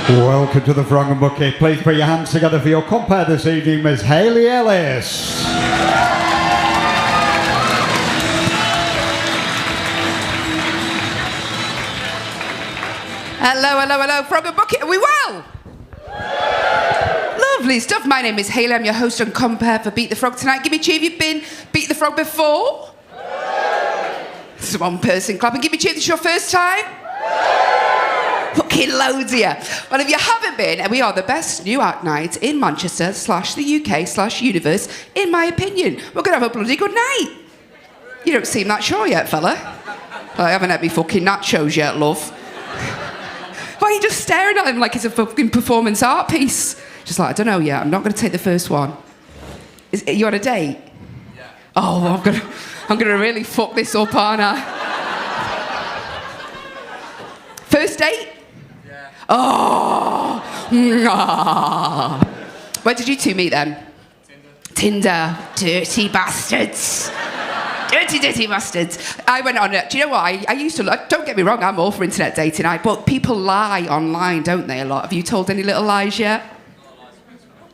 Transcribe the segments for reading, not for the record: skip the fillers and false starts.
Welcome to the Frog and Bucket. Please put your hands together for your compere this evening, Miss Hayley Ellis. Hello, Frog and Bucket, are we well? Lovely stuff. My name is Hayley, I'm your host on Compare for Beat the Frog tonight. Give me a cheer if you've been Beat the Frog before. There's one person clapping. Give me a cheer if it's your first time. Fucking loads here. Well, if you haven't been, we are the best new art night in Manchester / the UK / universe, in my opinion. We're going to have a bloody good night. You don't seem that sure yet, fella. I haven't had me fucking nachos yet, love. Why are you just staring at him like it's a fucking performance art piece? Just like, I don't know yet, I'm not going to take the first one. Are you on a date? Yeah. Oh, well, I'm gonna really fuck this up, aren't I? First date? Yeah. Oh! Where did you two meet then? Tinder. Dirty bastards. Dirty bastards. I went on it. Do you know what? I used to... Don't get me wrong, I'm all for internet dating, but people lie online, don't they, a lot? Have you told any little lies yet?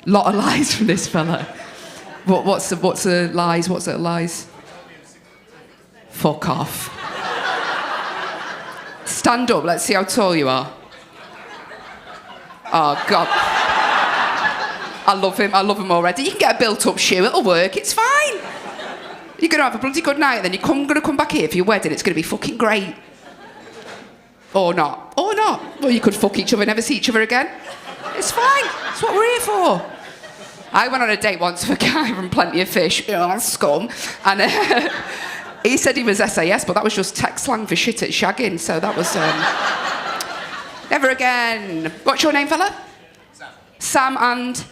Lot of lies from this fella. What's the lies? What's the lies? Fuck off. Stand up, let's see how tall you are. Oh, God. I love him already. You can get a built-up shoe, it'll work, it's fine. You're going to have a bloody good night, then you're going to come back here for your wedding, it's going to be fucking great. Or not. Well, you could fuck each other, never see each other again. It's fine, that's what we're here for. I went on a date once with a guy from Plenty of Fish, scum, and he said he was SAS, but that was just tech slang for shit at shagging, so that was... Never again. What's your name, fella? Sam and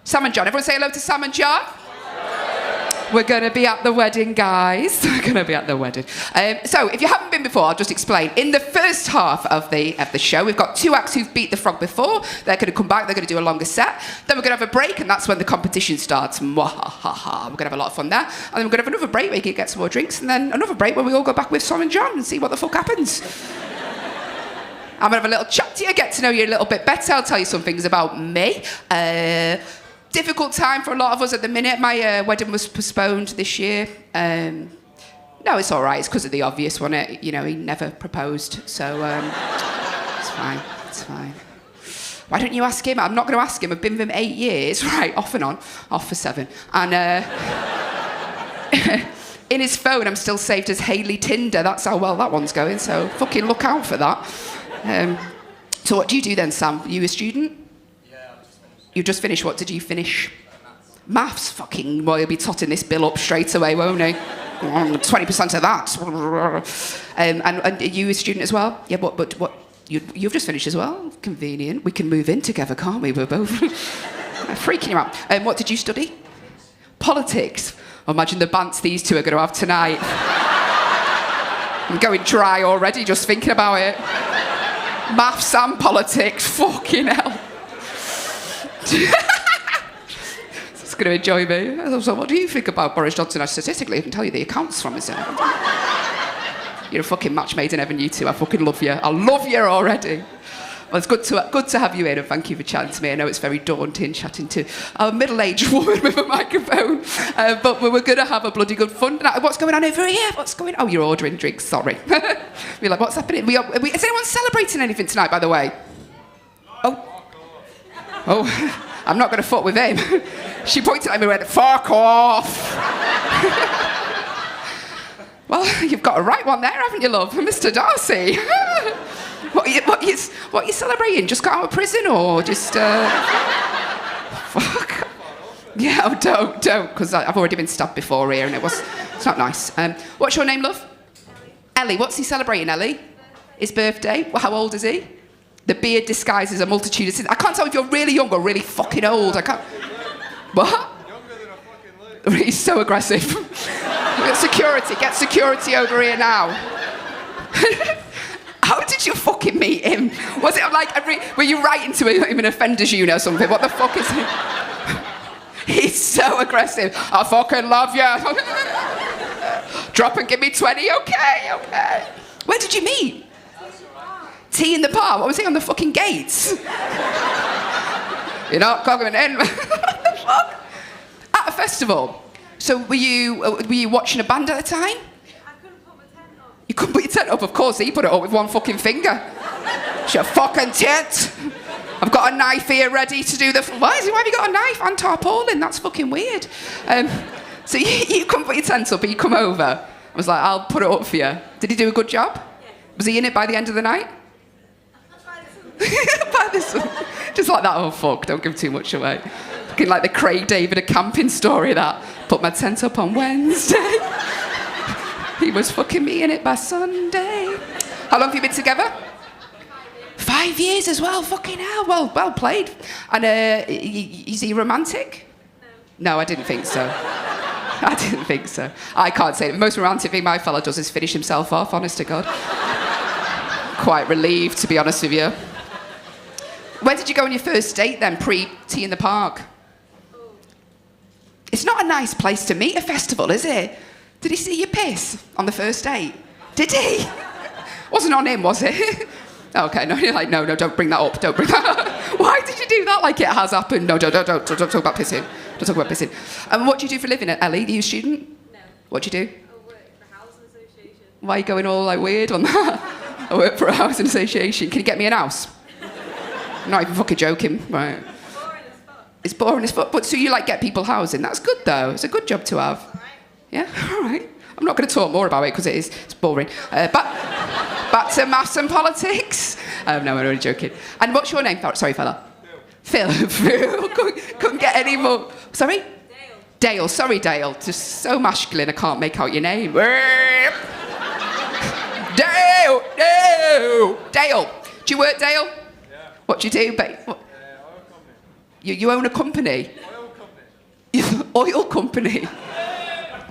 John. Everyone say hello to Sam and John. We're going to be at the wedding, guys. We're going to be at the wedding. So, if you haven't been before, I'll just explain. In the first half of the show, we've got two acts who've beat the frog before. They're going to come back. They're going to do a longer set. Then we're going to have a break, and that's when the competition starts. Mwahaha. We're going to have a lot of fun there. And then we're going to have another break where you can get some more drinks, and then another break where we all go back with Sam and John and see what the fuck happens. I'm going to have a little chat to you, get to know you a little bit better. I'll tell you some things about me. Difficult time for a lot of us at the minute. My wedding was postponed this year. No, it's all right. It's because of the obvious one. He never proposed, so it's fine. It's fine. Why don't you ask him? I'm not going to ask him. I've been with him 8 years, right, off and on, off for 7. And in his phone, I'm still saved as Hayley Tinder. That's how well that one's going. So fucking look out for that. So what do you do then, Sam? Are you a student? You just finished. What did you finish? Maths. Fucking, well, he'll be totting this bill up straight away, won't he? 20% of that. And are you a student as well? Yeah, but you've just finished as well? Convenient. We can move in together, can't we? We're both freaking you out. What did you study? Politics. Imagine the bants these two are going to have tonight. I'm going dry already just thinking about it. Maths and politics. Fucking hell. It's going to enjoy me. So what do you think about Boris Johnson? Statistically, I can tell you the accounts from his. You're a fucking match made in heaven, you two. I fucking love you. I love you already. Well, it's good to have you in, and thank you for chatting to me. I know it's very daunting chatting to a middle-aged woman with a microphone, but we're going to have a bloody good fun tonight. What's going on over here? What's going on? Oh, you're ordering drinks, sorry. We're like, what's happening? Is anyone celebrating anything tonight, by the way? Oh, I'm not going to fuck with him. She pointed at me and went, fuck off. Well, you've got a right one there, haven't you, love? Mr. Darcy. What are you celebrating? Just got out of prison or just... Fuck. Yeah, oh, don't, because I've already been stabbed before here and it's not nice. What's your name, love? Ellie. What's he celebrating, Ellie? His birthday? Well, how old is he? The beard disguises a multitude of sins. I can't tell if you're really young or really fucking old. I can't... What? Younger than a fucking load. He's so aggressive. Get security over here now. How did you fucking meet him? Was it like, were you writing to him in offenders unit or something? What the fuck is he? He's so aggressive. I fucking love you. Drop and give me 20, okay. Where did you meet? Tea in the park? What was he on the fucking gates? You're not coming in. What the fuck? At a festival. So were you watching a band at the time? I couldn't put my tent up. You couldn't put your tent up? Of course, he put it up with one fucking finger. It's your fucking tent. I've got a knife here ready to do the... Why have you got a knife and tarpaulin? That's fucking weird. So you couldn't put your tent up, but you come over. I was like, I'll put it up for you. Did he do a good job? Yeah. Was he in it by the end of the night? By By the sun. Just like that, oh fuck, don't give too much away. Fucking like the Craig David, a camping story that. Put my tent up on Wednesday. He was fucking me in it by Sunday. How long have you been together? 5 years as well, fucking hell, well played. And is he romantic? No, I didn't think so. I didn't think so. I can't say it. The most romantic thing my fella does is finish himself off, honest to God. Quite relieved, to be honest with you. Where did you go on your first date then, pre-tea in the park? It's not a nice place to meet a festival, is it? Did he see you piss on the first date? Did he? Wasn't on him, was it? Okay, no, you're like, no, don't bring that up, don't bring that up. Why did you do that like it has happened? No, don't talk about pissing. Don't talk about pissing. And what do you do for a living at Ellie? Are you a student? No. What do you do? I work for a housing association. Why are you going all like weird on that? I work for a housing association. Can you get me an house? I'm not even fucking joking. Right. Boring as fuck. It's boring as fuck. But so you like get people housing. That's good though. It's a good job to have. Alright. Yeah, all right. I'm not going to talk more about it because it's boring. Back to maths and politics. No, I'm only joking. And what's your name? Sorry, fella. Phil. Phil. Couldn't get any more. Sorry? Dale. Dale. Sorry, Dale. Just so masculine I can't make out your name. Dale. Dale. Dale. Do you work, Dale? Yeah. What do you do, babe? Oil company. You own a company? Oil company. Oil company?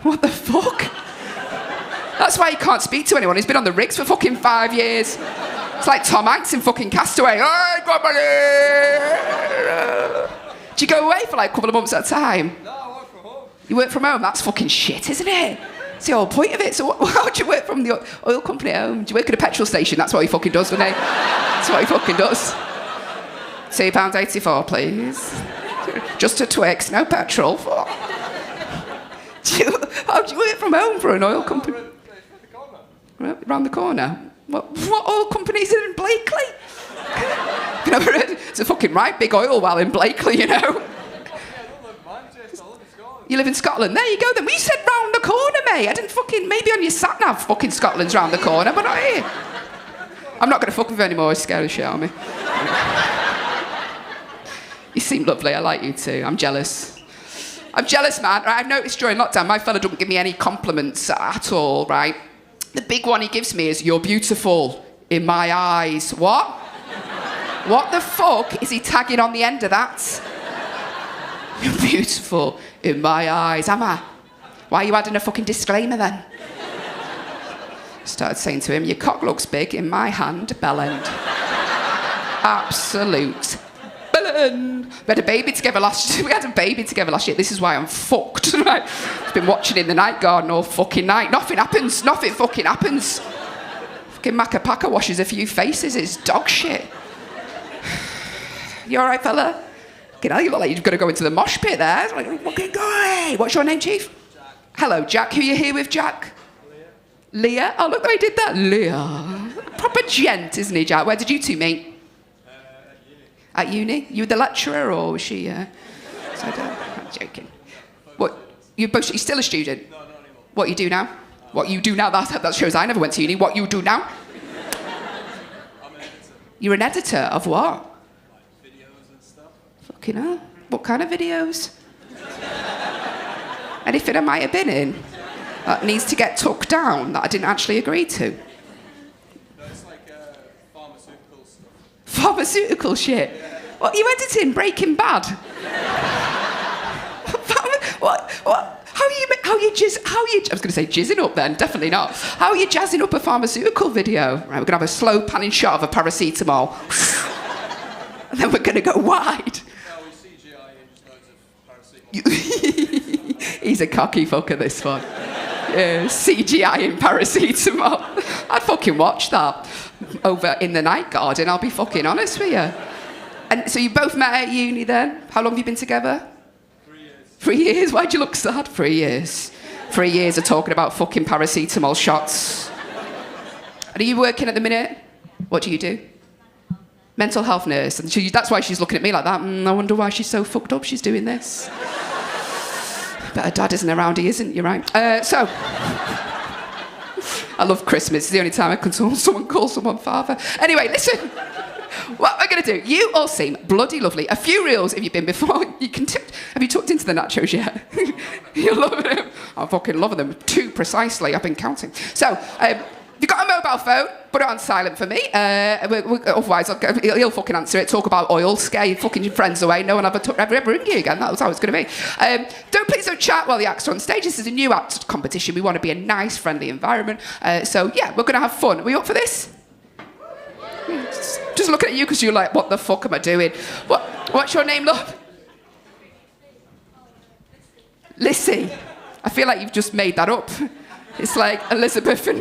What the fuck? That's why he can't speak to anyone. He's been on the rigs for fucking 5 years. It's like Tom Hanks in fucking Castaway. Hey, company! Do you go away for like a couple of months at a time? No, I work from home. You work from home? That's fucking shit, isn't it? It's the whole point of it. So how do you work from the oil company at home? Do you work at a petrol station? That's what he fucking does, doesn't he? That's what he fucking does. £2.84, please. Just a Twix, no petrol. How do you work from home for an oil company? Round the corner. What oil company's in Blakely? You never heard? It's a fucking right big oil well in Blakely, you know. Yeah, I don't live in Manchester, I live in Scotland. You live in Scotland. There you go then. We said round the corner, mate. I didn't fucking... Maybe on your sat-nav fucking Scotland's round the corner, but not here. I'm not going to fuck with you anymore. It's scaring the shit out of me. You seem lovely. I like you too. I'm jealous. I'm jealous, man. I've noticed during lockdown, my fella doesn't give me any compliments at all, right? The big one he gives me is, you're beautiful in my eyes. What? What the fuck is he tagging on the end of that? You're beautiful in my eyes. Am I? Why are you adding a fucking disclaimer then? Started saying to him, your cock looks big in my hand, bellend. Absolute bellend. We had a baby together last year. This is why I'm fucked. Right? I've been watching In the Night Garden all fucking night. Nothing happens. Nothing fucking happens. Fucking Macapaka washes a few faces. It's dog shit. You all right, fella? You know, you look like you've got to go into the mosh pit there. It's like, fucking go. What's your name, Chief? Jack. Hello, Jack. Who are you here with, Jack? Leah? Oh, look, they did that. Leah. Proper gent, isn't he, Jack? Where did you two meet? At uni. At uni? You were the lecturer, or was she? So I'm joking. What? You're still a student? No, not anymore. What you do now? What you do now? That shows I never went to uni. What you do now? I'm an editor. You're an editor of what? Like videos and stuff. Fucking hell. What kind of videos? Anything I might have been in that needs to get took down that I didn't actually agree to? No, it's like pharmaceutical stuff. Pharmaceutical shit. Yeah. What are you editing? Breaking Bad? What? How you I was going to say jizzing up then, definitely not. How are you jazzing up a pharmaceutical video? Right, we're going to have a slow panning shot of a paracetamol. And then we're going to go wide. No, we CGI and just loads of paracetamol. He's a cocky fucker, this one. Yeah, CGI in paracetamol. I'd fucking watch that. over in the night garden, I'll be fucking honest with you. And so you both met at uni then? How long have you been together? 3 years. 3 years? Why'd you look sad? 3 years. 3 years of talking about fucking paracetamol shots. And are you working at the minute? What do you do? Mental health nurse. And that's why she's looking at me like that. I wonder why she's so fucked up she's doing this. But her dad isn't around, he isn't, you're right. So, I love Christmas. It's the only time I can someone call someone father. Anyway, listen. What we're going to do, you all seem bloody lovely. A few reels have you been before. You can have you tucked into the nachos yet? You're loving them. I'm fucking loving them. 2 precisely, I've been counting. So, if you've got a mobile phone, put it on silent for me. Otherwise, he'll fucking answer it. Talk about oil, scare your fucking friends away. No one ever ring you again. That was how it's going to be. Please don't chat while the acts are on stage. This is a new act competition. We want to be a nice, friendly environment. So, yeah, we're going to have fun. Are we up for this? Just looking at you because you're like, what the fuck am I doing? What's your name, love? Lissy. I feel like you've just made that up. It's like Elizabeth and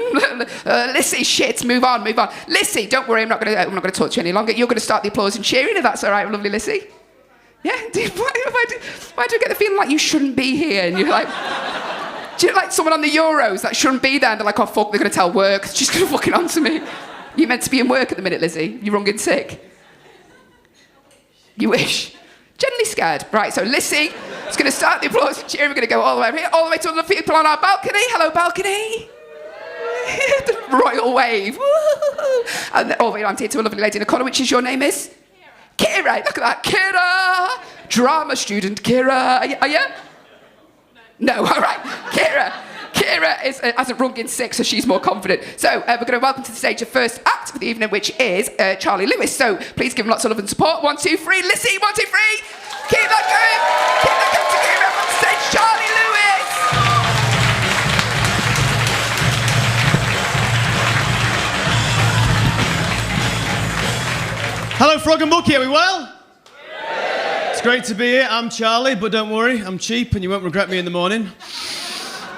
Lissy. Shit, move on. Lissy, don't worry. I'm not going to talk to you any longer. You're going to start the applause and cheering if that's all right, lovely Lissy. Yeah. Why do I get the feeling like you shouldn't be here? And you're like, do you like someone on the Euros that shouldn't be there? And they're like, oh fuck, they're going to tell work. She's going to fucking answer me. You're meant to be in work at the minute, Lizzie. You're wrong and sick. You wish. Generally scared. Right, so Lissy is going to start the applause and cheering. We're going to go all the way over here, all the way to all the people on our balcony. Hello, balcony. The royal wave. Woo-hoo-hoo. And all the way around here to a lovely lady in the corner, which is your name is? Kira. Look at that. Kira. Drama student, Kira. Are you? No, all right. Kira hasn't rung in 6, so she's more confident. So we're going to welcome to the stage the first act of the evening, which is Charlie Lewis. So please give him lots of love and support. 1, 2, 3. Lissy, 1, 2, 3. Keep that going. Keep that going to Kira. On stage, Charlie Lewis. Hello, Frog and Bucky, are we well? Yeah. It's great to be here. I'm Charlie, but don't worry, I'm cheap and you won't regret me in the morning.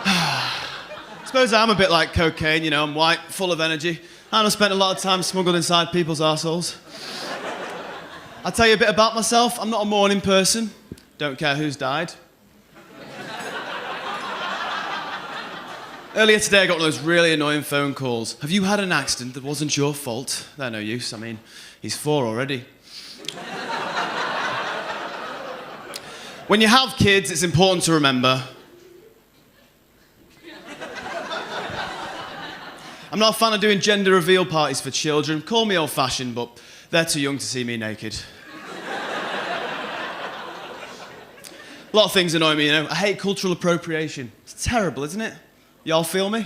I suppose I'm a bit like cocaine, you know, I'm white, full of energy, and I've spent a lot of time smuggled inside people's arseholes. I'll tell you a bit about myself. I'm not a morning person. Don't care who's died. Earlier today, I got one of those really annoying phone calls. Have you had an accident that wasn't your fault? They're no use. I mean, he's 4 already. When you have kids, it's important to remember. I'm not a fan of doing gender reveal parties for children. Call me old-fashioned, but they're too young to see me naked. A lot of things annoy me, you know. I hate cultural appropriation. It's terrible, isn't it? Y'all feel me?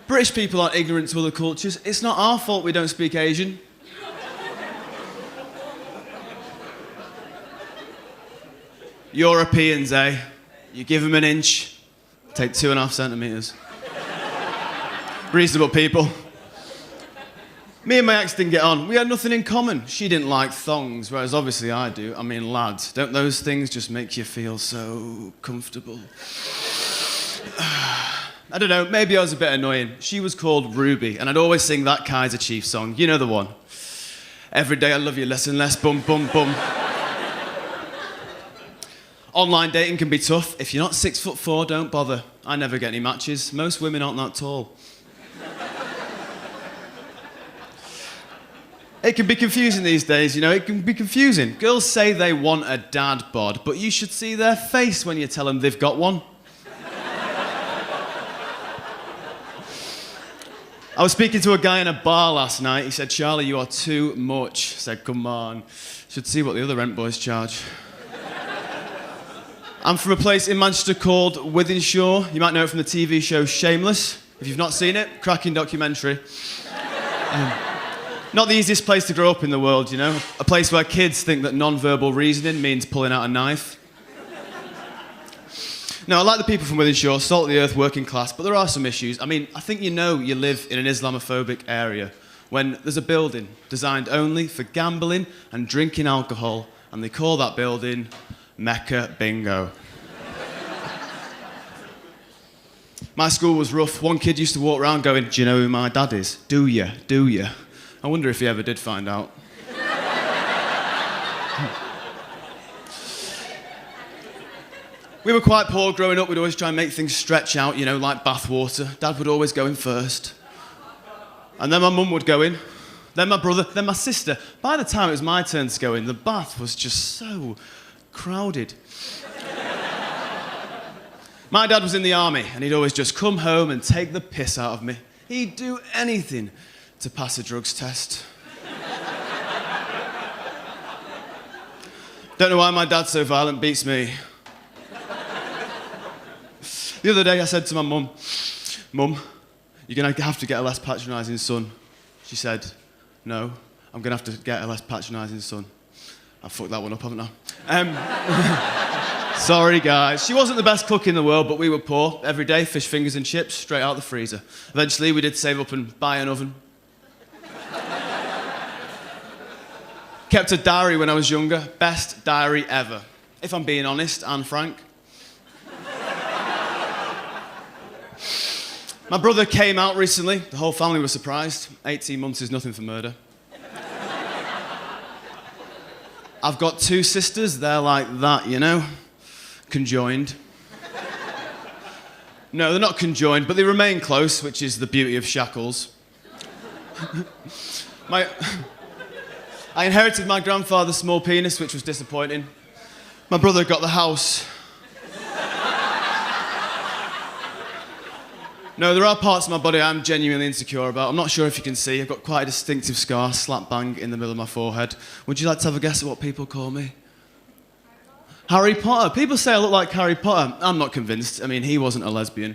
British people aren't ignorant to other cultures. It's not our fault we don't speak Asian. Europeans, eh? You give them an inch, take 2.5 centimetres. Reasonable people. Me and my ex didn't get on. We had nothing in common. She didn't like thongs, whereas obviously I do. I mean, lads, don't those things just make you feel so comfortable? I don't know, maybe I was a bit annoying. She was called Ruby, and I'd always sing that Kaiser Chiefs song. You know the one. Every day I love you less and less, bum, bum, bum. Online dating can be tough. If you're not 6'4", don't bother. I never get any matches. Most women aren't that tall. It can be confusing these days, you know, it can be confusing. Girls say they want a dad bod, but you should see their face when you tell them they've got one. I was speaking to a guy in a bar last night. He said, Charlie, you are too much. I said, come on. Should see what the other rent boys charge. I'm from a place in Manchester called Wythenshawe. You might know it from the TV show Shameless. If you've not seen it, cracking documentary. Not the easiest place to grow up in the world, you know? A place where kids think that non-verbal reasoning means pulling out a knife. No, I like the people from Wythenshawe, salt of the earth, working class, but there are some issues. I mean, I think you know you live in an Islamophobic area when there's a building designed only for gambling and drinking alcohol, and they call that building Mecca Bingo. My school was rough. One kid used to walk around going, "Do you know who my dad is? Do you? Do you?" I wonder if he ever did find out. We were quite poor growing up. We'd always try and make things stretch out, like bath water. Dad would always go in first. And then my mum would go in. Then my brother, then my sister. By the time it was my turn to go in, the bath was just so crowded. My dad was in the army, and he'd always just come home and take the piss out of me. He'd do anything to pass a drugs test. Don't know why my dad's so violent, beats me. The other day I said to my mum, "Mum, you're going to have to get a less patronising son." She said, "No, I'm going to have to get a less patronising son." I fucked that one up, haven't I? Sorry, guys. She wasn't the best cook in the world, but we were poor. Every day, fish fingers and chips straight out the freezer. Eventually, we did save up and buy an oven. Kept a diary when I was younger. Best diary ever. If I'm being honest and frank. My brother came out recently. The whole family was surprised. 18 months is nothing for murder. I've got 2 sisters. They're like that, conjoined. No, they're not conjoined, but they remain close, which is the beauty of shackles. I inherited my grandfather's small penis, which was disappointing. My brother got the house. No, there are parts of my body I'm genuinely insecure about. I'm not sure if you can see. I've got quite a distinctive scar, slap bang in the middle of my forehead. Would you like to have a guess at what people call me? Harry Potter. People say I look like Harry Potter. I'm not convinced. I mean, he wasn't a lesbian.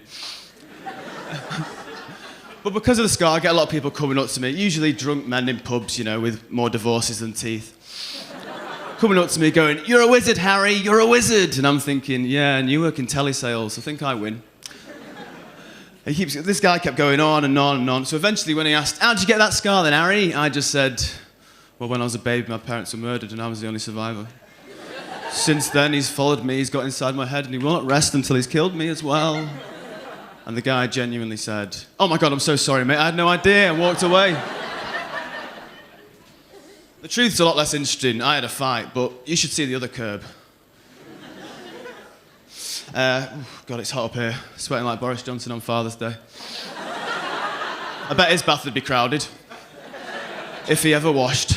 But because of the scar, I get a lot of people coming up to me, usually drunk men in pubs, with more divorces than teeth. Coming up to me going, "You're a wizard, Harry, you're a wizard." And I'm thinking, yeah, and you work in telesales, I think I win. This guy kept going on and on and on. So eventually when he asked, "How'd you get that scar then, Harry?" I just said, "Well, when I was a baby, my parents were murdered and I was the only survivor." Since then, he's followed me, he's got inside my head, and he won't rest until he's killed me as well. And the guy genuinely said, "Oh my God, I'm so sorry, mate, I had no idea," and walked away. The truth's a lot less interesting. I had a fight, but you should see the other curb. God, it's hot up here. Sweating like Boris Johnson on Father's Day. I bet his bath would be crowded. If he ever washed.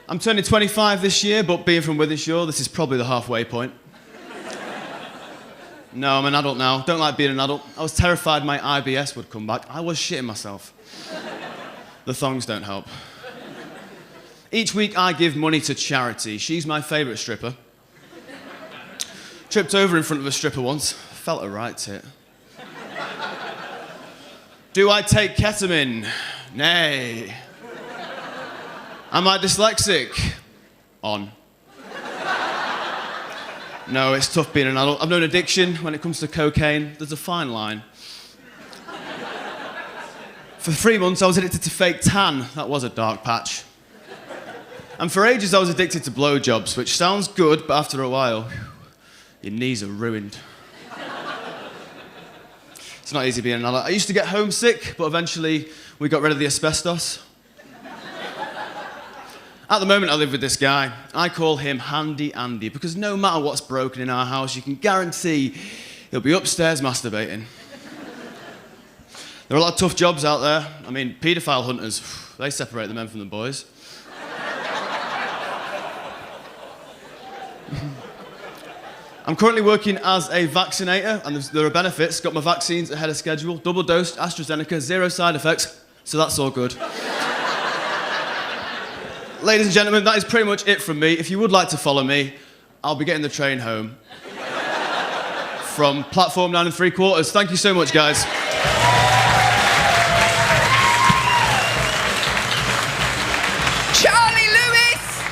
I'm turning 25 this year, but being from Wythenshawe, this is probably the halfway point. No, I'm an adult now. Don't like being an adult. I was terrified my IBS would come back. I was shitting myself. The thongs don't help. Each week I give money to charity. She's my favourite stripper. Tripped over in front of a stripper once. Felt a right tit. Do I take ketamine? Nay. Am I dyslexic? On. No, it's tough being an adult. I've known addiction. When it comes to cocaine, there's a fine line. For 3 months, I was addicted to fake tan. That was a dark patch. And for ages, I was addicted to blowjobs, which sounds good, but after a while, your knees are ruined. It's not easy being an adult. I used to get homesick, but eventually we got rid of the asbestos. At the moment, I live with this guy. I call him Handy Andy, because no matter what's broken in our house, you can guarantee he'll be upstairs masturbating. There are a lot of tough jobs out there. I mean, paedophile hunters, they separate the men from the boys. I'm currently working as a vaccinator, and there are benefits. Got my vaccines ahead of schedule, double-dosed AstraZeneca, 0 side effects, so that's all good. Ladies and gentlemen, that is pretty much it from me. If you would like to follow me, I'll be getting the train home from platform 9 3/4. Thank you so much, guys. Charlie Lewis!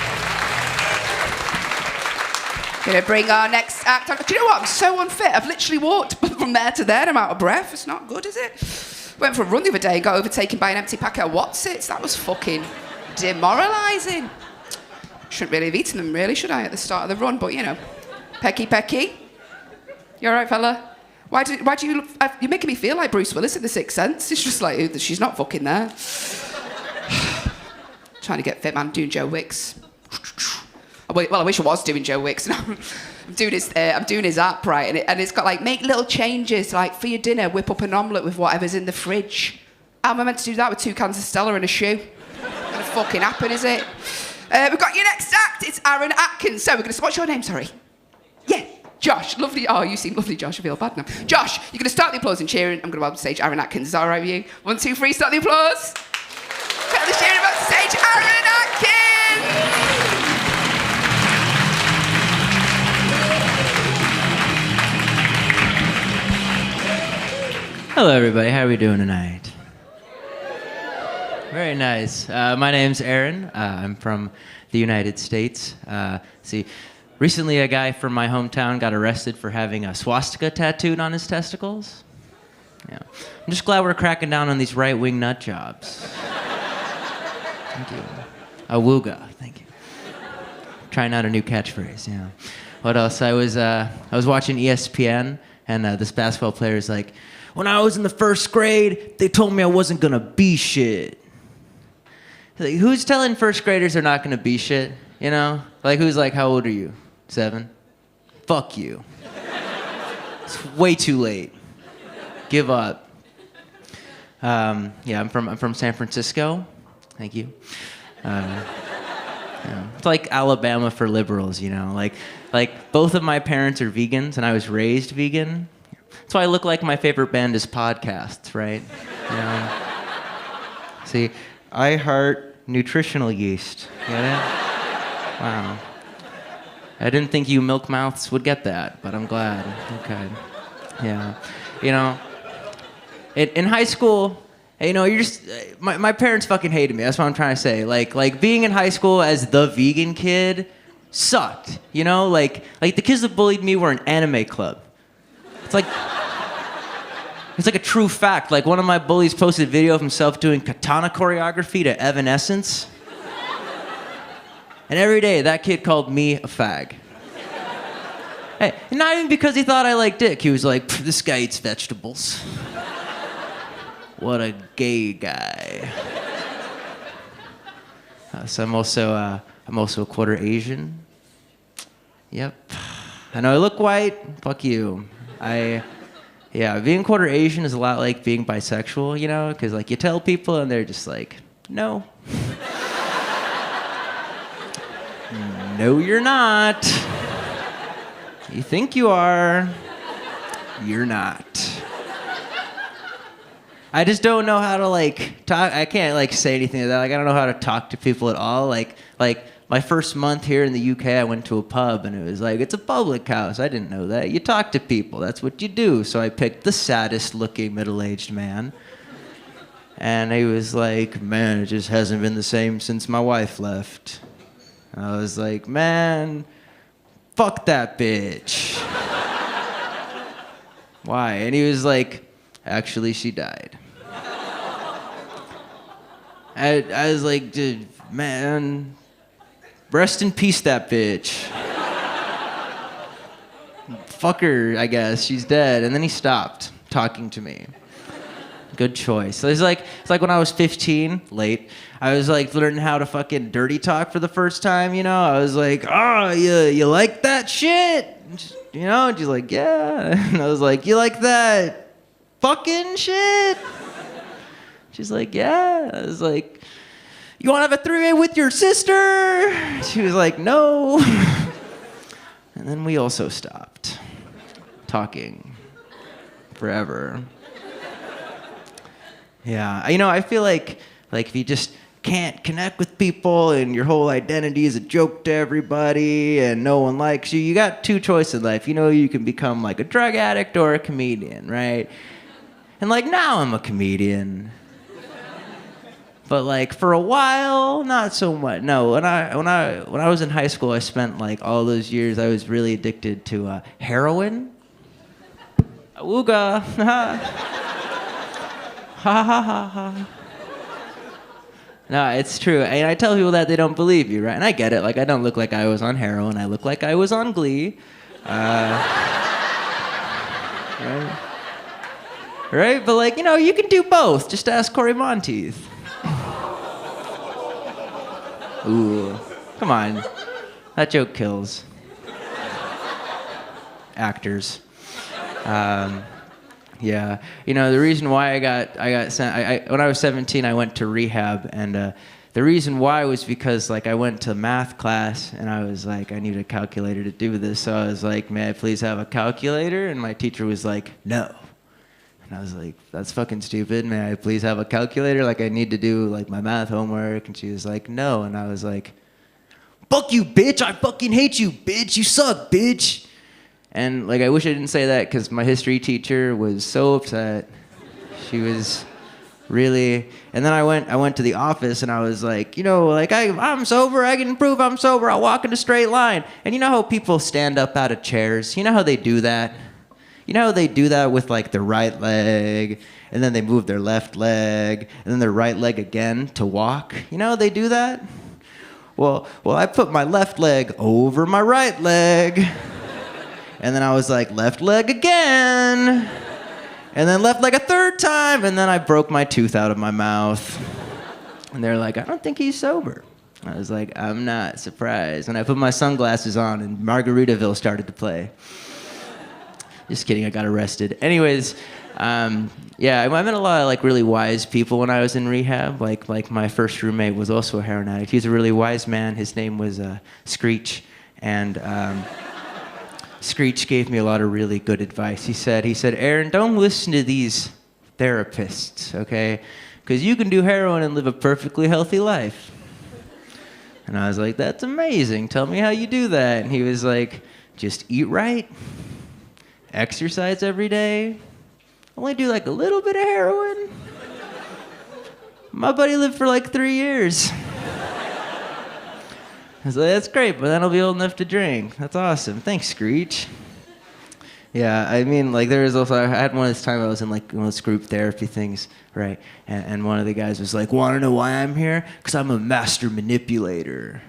Gonna bring our next act on. Do you know what? I'm so unfit. I've literally walked from there to there and I'm out of breath. It's not good, is it? Went for a run the other day and got overtaken by an empty packet of Watsits. That was fucking demoralising. Shouldn't really have eaten them, really, should I, at the start of the run? But, Pecky. You all right, fella? Why do you look... You're making me feel like Bruce Willis in The Sixth Sense. It's just like, she's not fucking there. Trying to get fit, man. Doing Joe Wicks. Well, I wish I was doing Joe Wicks. I'm doing his app, right? And it's got like, make little changes, like for your dinner, whip up an omelette with whatever's in the fridge. How am I meant to do that with 2 cans of Stella and a shoe? Not gonna fucking happen, is it? We've got your next act. It's Aaron Atkins. So we're gonna... What's your name, sorry? Yeah, Josh. Lovely. Oh, you seem lovely, Josh. I feel bad now. Josh, you're gonna start the applause and cheering. I'm gonna welcome to stage Aaron Atkins. Is that all right with you? 1, 2, 3, start the applause. Get the cheering back to stage Aaron Atkins. Hello, everybody. How are we doing tonight? Very nice. My name's Aaron. I'm from the United States. Recently a guy from my hometown got arrested for having a swastika tattooed on his testicles. Yeah. I'm just glad we're cracking down on these right-wing nut jobs. Thank you. Awooga. Thank you. Trying out a new catchphrase. Yeah. What else? I was watching ESPN, and this basketball player is like, when I was in the 1st grade, they told me I wasn't gonna be shit. Like, who's telling 1st graders they're not gonna be shit? You know? Like, who's like, how old are you? 7? Fuck you. It's way too late. Give up. Yeah, I'm from San Francisco. Thank you. Yeah. It's like Alabama for liberals, you know? Like both of my parents are vegans, and I was raised vegan. That's why I look like my favorite band is Podcasts, right? You know? See, I heart nutritional yeast. Get it? Wow. I didn't think you milk mouths would get that, but I'm glad. Okay. Yeah. You know, in high school, you know, you're just... My parents fucking hated me. That's what I'm trying to say. Like being in high school as the vegan kid sucked. You know? Like the kids that bullied me were an anime club. It's like a true fact. Like, one of my bullies posted a video of himself doing katana choreography to Evanescence. And every day, that kid called me a fag. Hey, not even because he thought I liked dick. He was like, this guy eats vegetables. What a gay guy. So I'm also a quarter Asian. Yep. I know I look white. Fuck you. Yeah, being quarter Asian is a lot like being bisexual, you know? Because, like, you tell people and they're just like, no. No, you're not. You think you are. You're not. I just don't know how to, like, talk. I can't, like, say anything like that. Like, I don't know how to talk to people at all. Like, my first month here in the UK, I went to a pub, and it was like, it's a public house. I didn't know that. You talk to people. That's what you do. So I picked the saddest-looking middle-aged man. And he was like, man, it just hasn't been the same since my wife left. And I was like, man, fuck that bitch. Why? And he was like, actually, she died. I was like, dude, man... Rest in peace, that bitch. Fuck her, I guess. She's dead. And then he stopped talking to me. Good choice. So it's like when I was 15, late, I was like learning how to fucking dirty talk for the first time, you know? I was like, oh, you like that shit? You know? And she's like, yeah. And I was like, you like that fucking shit? She's like, yeah. I was like, you want to have a three-way with your sister? She was like, no. And then we also stopped talking forever. Yeah, you know, I feel like if you just can't connect with people and your whole identity is a joke to everybody and no one likes you, you got 2 choices in life. You know, you can become like a drug addict or a comedian, right? And like now I'm a comedian. But like for a while, not so much. No, when I was in high school, I spent like all those years. I was really addicted to heroin. Awooga, ha ha ha ha. No, it's true. And I tell people that, they don't believe you, right? And I get it. Like, I don't look like I was on heroin. I look like I was on Glee. right? Right? But like, you can do both. Just ask Corey Monteith. Ooh, come on. That joke kills. Actors. Yeah, the reason why I got sent. When I was 17, I went to rehab, and the reason why was because like I went to math class, and I was like, I need a calculator to do this. So I was like, may I please have a calculator? And my teacher was like, no. And I was like, that's fucking stupid. May I please have a calculator? Like I need to do like my math homework. And she was like, no. And I was like, fuck you, bitch! I fucking hate you, bitch! You suck, bitch! And like I wish I didn't say that because my history teacher was so upset. She was really. And then I went to the office and I was like, I'm sober. I can prove I'm sober. I'll walk in a straight line. And you know how people stand up out of chairs? You know how they do that? You know how they do that with like their right leg, and then they move their left leg, and then their right leg again to walk? You know how they do that? Well, I put my left leg over my right leg. And then I was like, left leg again. And then left leg a third time. And then I broke my tooth out of my mouth. And they're like, I don't think he's sober. I was like, I'm not surprised. And I put my sunglasses on and Margaritaville started to play. Just kidding, I got arrested. Anyways, yeah, I met a lot of like really wise people when I was in rehab. Like my first roommate was also a heroin addict. He was a really wise man. His name was Screech. And Screech gave me a lot of really good advice. He said, Aaron, don't listen to these therapists, okay? Because you can do heroin and live a perfectly healthy life. And I was like, that's amazing. Tell me how you do that. And he was like, just eat right, exercise every day, only do like a little bit of heroin. My buddy lived for like 3 years. I was like, that's great, but then I'll be old enough to drink. That's awesome. Thanks, Screech. Yeah, I mean, like, there was also, I had one of this time I was in, like, one of those group therapy things, right? And one of the guys was like, want to know why I'm here? Because I'm a master manipulator.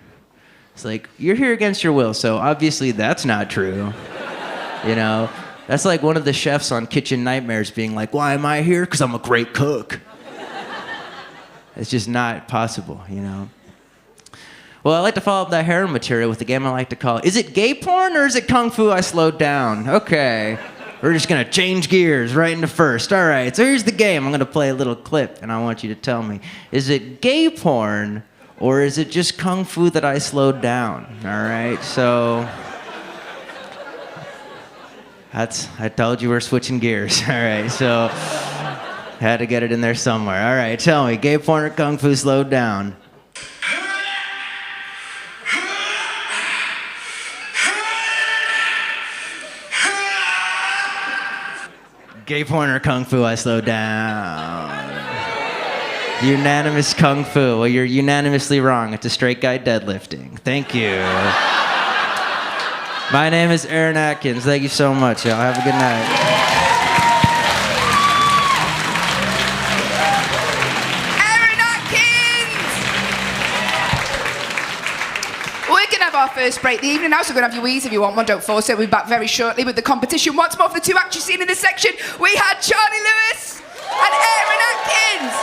It's like, you're here against your will, so obviously that's not true. That's like one of the chefs on Kitchen Nightmares being like, why am I here? Because I'm a great cook. It's just not possible, Well, I like to follow up that heroin material with a game I like to call, is it gay porn or is it kung fu I slowed down? Okay, we're just gonna change gears right into first. All right, so here's the game. I'm gonna play a little clip and I want you to tell me, is it gay porn or is it just kung fu that I slowed down? All right, so I told you we're switching gears. All right, so had to get it in there somewhere. All right, tell me, gay porn or kung fu slowed down? Gay porn or kung fu, I slowed down. Unanimous kung fu. Well, you're unanimously wrong. It's a straight guy deadlifting. Thank you. My name is Aaron Atkins. Thank you so much, y'all. Have a good night. Aaron Atkins! We're going to have our first break of the evening now, so we're going to have your wheeze if you want one. Don't force it. We'll be back very shortly with the competition. Once more for the two actors seen in this section, we had Charlie Lewis and Aaron Atkins.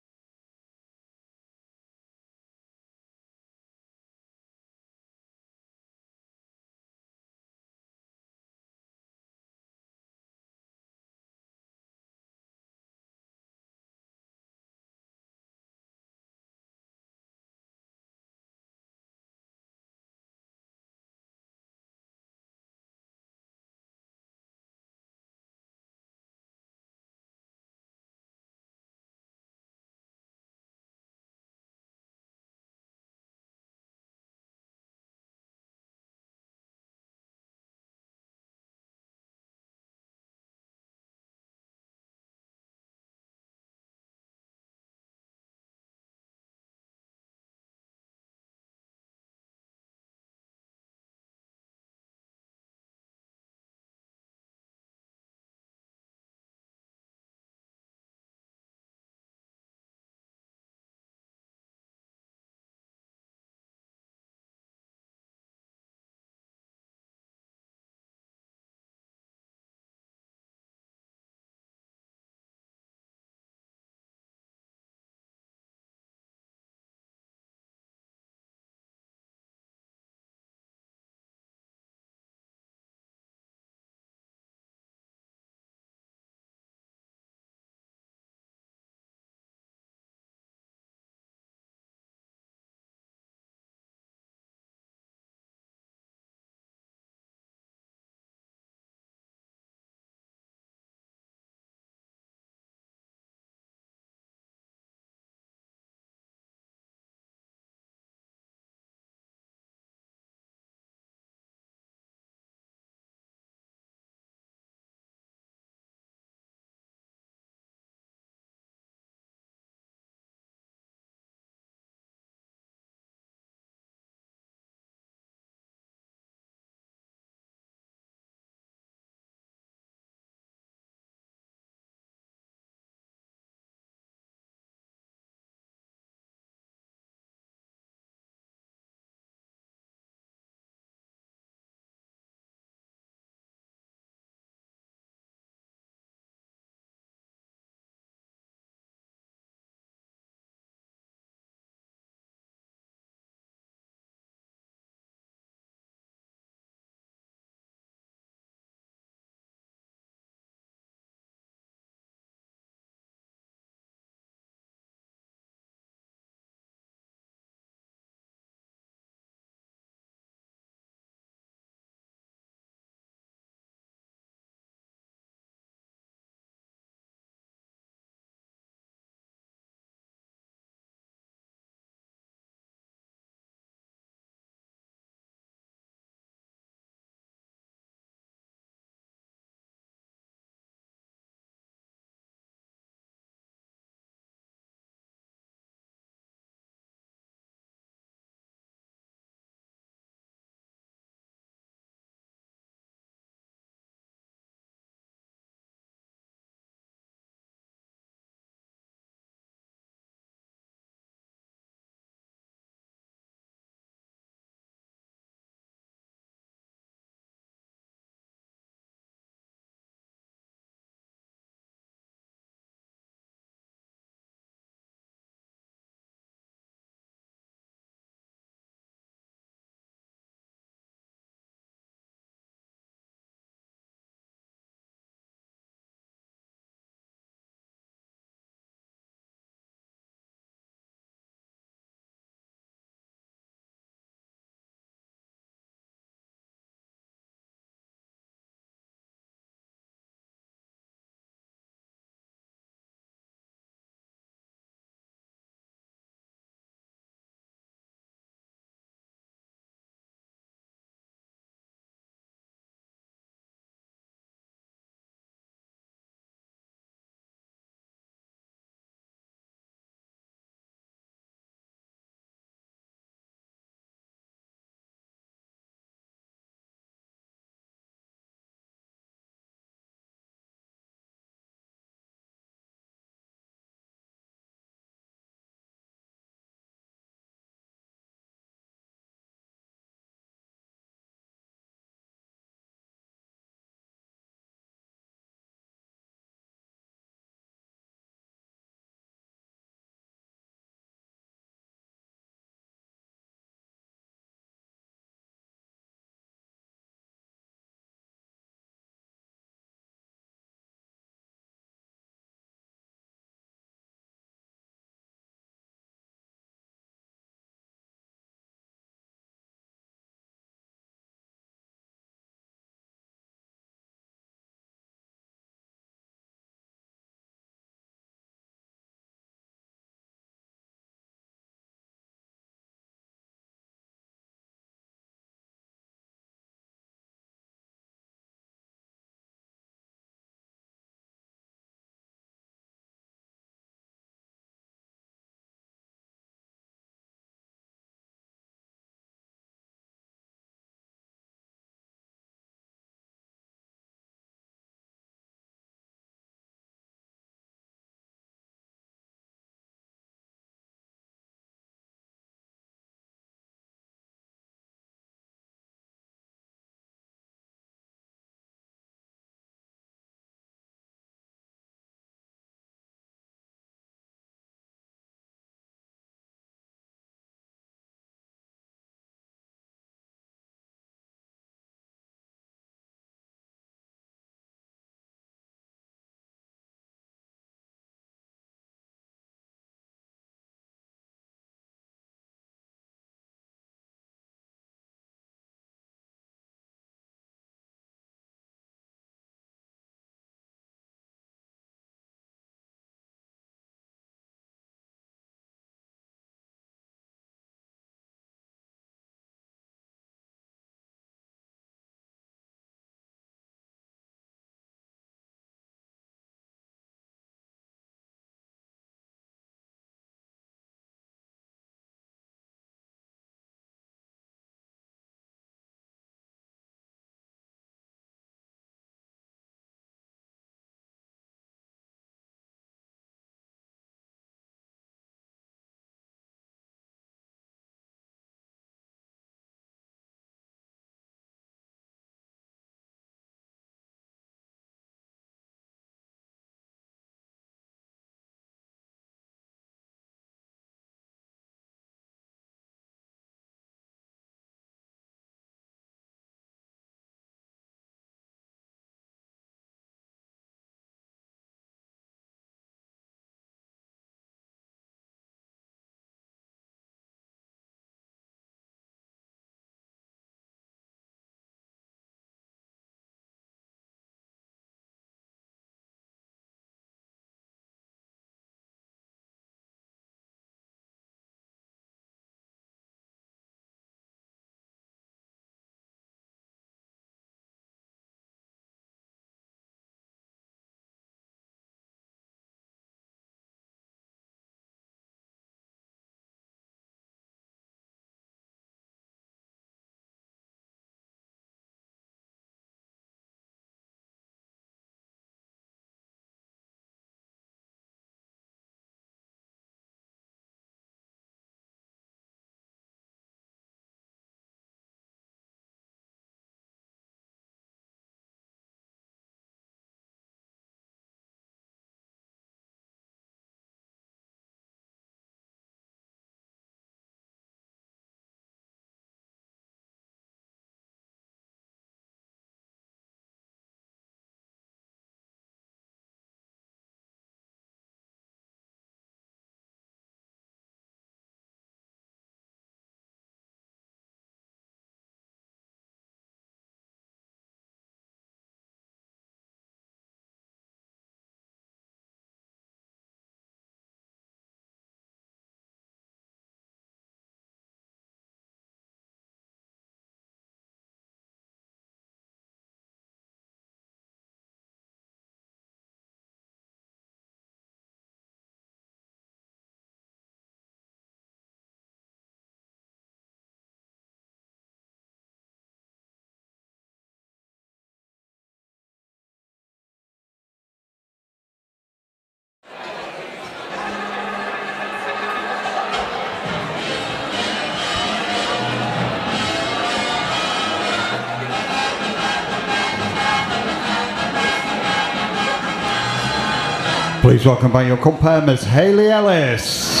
Please welcome by your compare, Miss Hayley Ellis.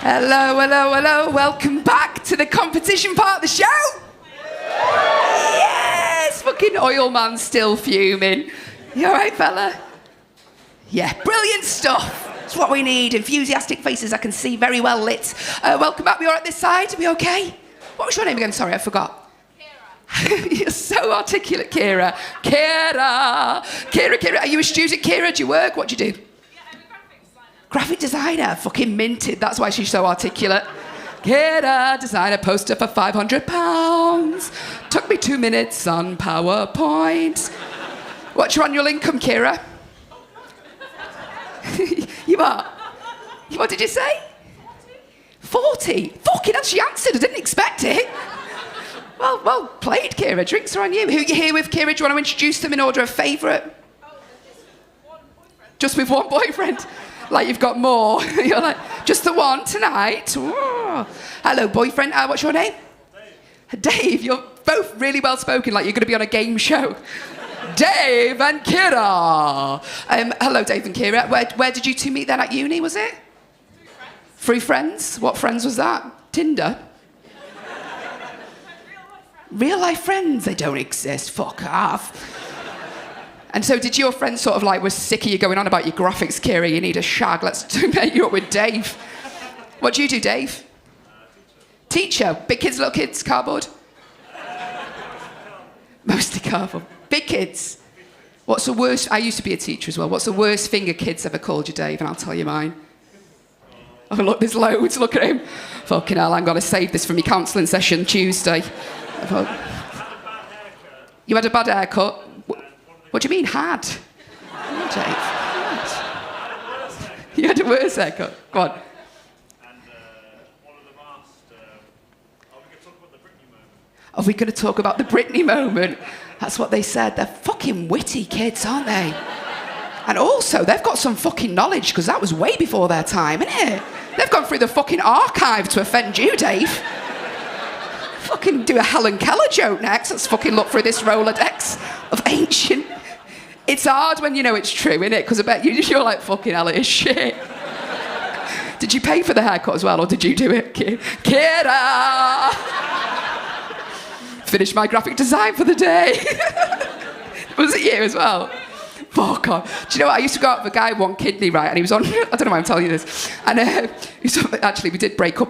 Hello, hello, hello. Welcome back to the competition part of the show. Yes, fucking oil man still fuming. You all right, fella? Yeah, brilliant stuff. That's what we need. Enthusiastic faces I can see very well lit. Welcome back. We all right this side? Are we okay? What was your name again? Sorry, I forgot. You're so articulate, Kira. Kira. Are you a student, Kira? Do you work? What do you do? Yeah, I'm a graphic designer. Graphic designer. Fucking minted. That's why she's so articulate. Kira, designer poster for £500. Took me 2 minutes on PowerPoint. What's your annual income, Kira? You are? What did you say? 40. Fucking hell, she answered. I didn't expect it. Well played, Kira. Drinks are on you. Who are you here with, Kira? Do you want to introduce them in order of favourite? Oh, just one boyfriend. Just with one boyfriend? Like you've got more. You're like, just the one tonight. Ooh. Hello, boyfriend. What's your name? Dave. You're both really well spoken, like you're going to be on a game show. Dave and Kira. Hello, Dave and Kira. Where did you two meet then? At uni, was it? Through friends. What friends was that? Tinder? Real life friends, they don't exist, fuck off. And so did your friends sort of like, was sick of you going on about your graphics, Kira, you need a shag, let's make you up with Dave. What do you do, Dave? Teacher. Big kids, little kids, cardboard? Mostly cardboard. Big kids. What's the worst, I used to be a teacher as well, what's the worst thing a kid's ever called you, Dave? And I'll tell you mine. Oh look, there's loads, look at him. Fucking hell, I'm gonna save this for my counselling session Tuesday. You had a bad haircut? What do you mean, had? Oh, Dave. Had. You had a worse haircut? Go on. And one of them asked, are we going to talk about the Britney moment? Are we going to talk about the Britney moment? That's what they said. They're fucking witty kids, aren't they? And also, they've got some fucking knowledge, because that was way before their time, isn't it? They've gone through the fucking archive to offend you, Dave. Fucking do a Helen Keller joke next. Let's fucking look through this Rolodex of ancient. It's hard when you know it's true, innit? Because I bet you're like, fucking hell, it is shit. Did you pay for the haircut as well, or did you do it, Kira? Finished my graphic design for the day. Was it you as well? Fuck off. Do you know what? I used to go out with a guy with one kidney, right? And he was on, I don't know why I'm telling you this. And actually, we did break up.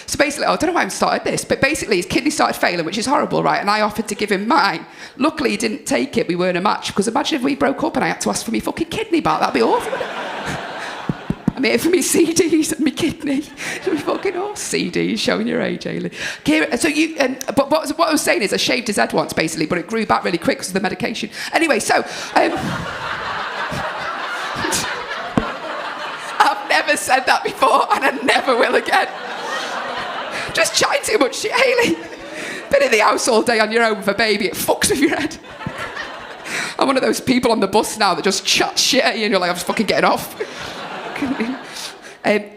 So basically, I don't know why I started this, but basically his kidney started failing, which is horrible, right? And I offered to give him mine. Luckily, he didn't take it. We weren't a match. Because imagine if we broke up and I had to ask for my fucking kidney back. That'd be awful, wouldn't it? I'm here for me CDs and my kidney. Me fucking all CDs, showing your age, Ailey. Kira, so you, but what I was saying is I shaved his head once, basically, but it grew back really quick because of the medication. Anyway, so... I've never said that before, and I never will again. Just chatting too much shit, Hayley. Been in the house all day on your own with a baby, it fucks with your head. I'm one of those people on the bus now that just chat shit at you, and you're like, I'm just fucking getting off.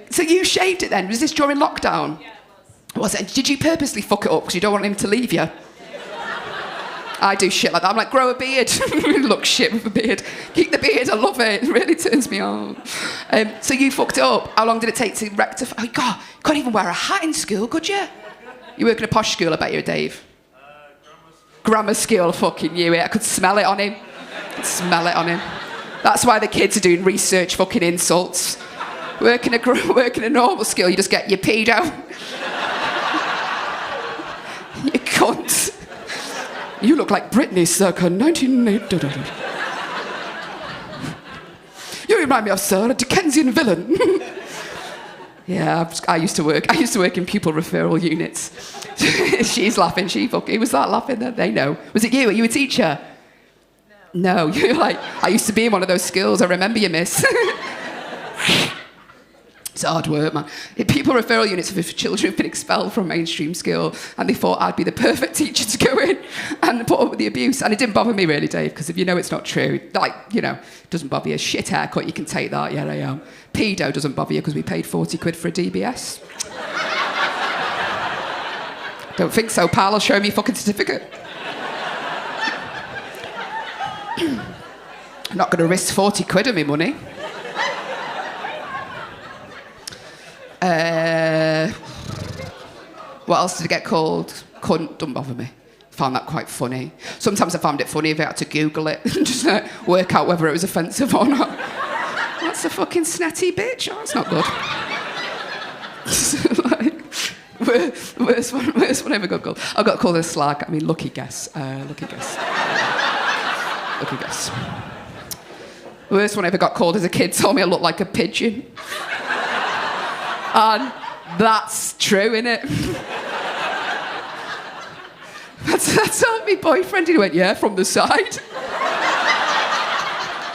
So you shaved it then? Was this during lockdown? Yeah, it was. Was it? Did you purposely fuck it up because you don't want him to leave you? I do shit like that. I'm like, grow a beard. Look shit with a beard. Keep the beard, I love it. It really turns me on. So you fucked it up. How long did it take to rectify? Oh, God, you couldn't even wear a hat in school, could you? You work in a posh school, I bet you, Dave. Grammar school, fucking knew it. I could smell it on him. That's why the kids are doing research fucking insults. Working a normal school, you just get your pedo. You cunt. You look like Britney circa 1980. You remind me of Sir, a Dickensian villain. Yeah, I used to work in pupil referral units. She's laughing, he was that laughing that they know. Was it you? Are you a teacher? No, you're like, I used to be in one of those schools, I remember you, miss. It's hard work, man. People referral units for children who've been expelled from mainstream school, and they thought I'd be the perfect teacher to go in and put up with the abuse. And it didn't bother me really, Dave, because if you know it's not true, like, you know, it doesn't bother you. Shit haircut, you can take that, yeah, I am. Pedo doesn't bother you because we paid 40 quid for a DBS. Don't think so, pal. I'll show me your fucking certificate. I'm not going to risk 40 quid of my money. What else did it get called? Cunt, don't bother me. Found that quite funny. Sometimes I found it funny if I had to Google it and just work out whether it was offensive or not. That's a fucking snetty bitch. Oh, that's not good. Worst one I ever got called. I got called a slag. I mean, lucky guess. Lucky guess. Lucky guess. Worst one I ever got called as a kid told me I looked like a pigeon. And that's true, innit? That's told me boyfriend. He went, yeah, from the side.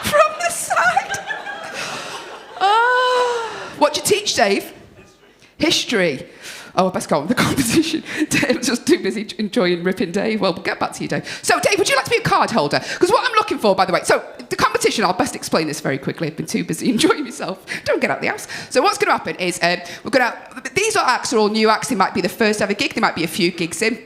From the side. What do you teach, Dave? History. Oh, I best go on with the competition. Dave was just too busy enjoying ripping Dave. Well, we'll get back to you, Dave. So, Dave, would you like to be a card holder? Because what I'm looking for, by the way, so the competition, I'll best explain this very quickly. I've been too busy enjoying myself. Don't get out the house. So what's going to happen is these acts are all new acts. They might be the first ever gig. There might be a few gigs in.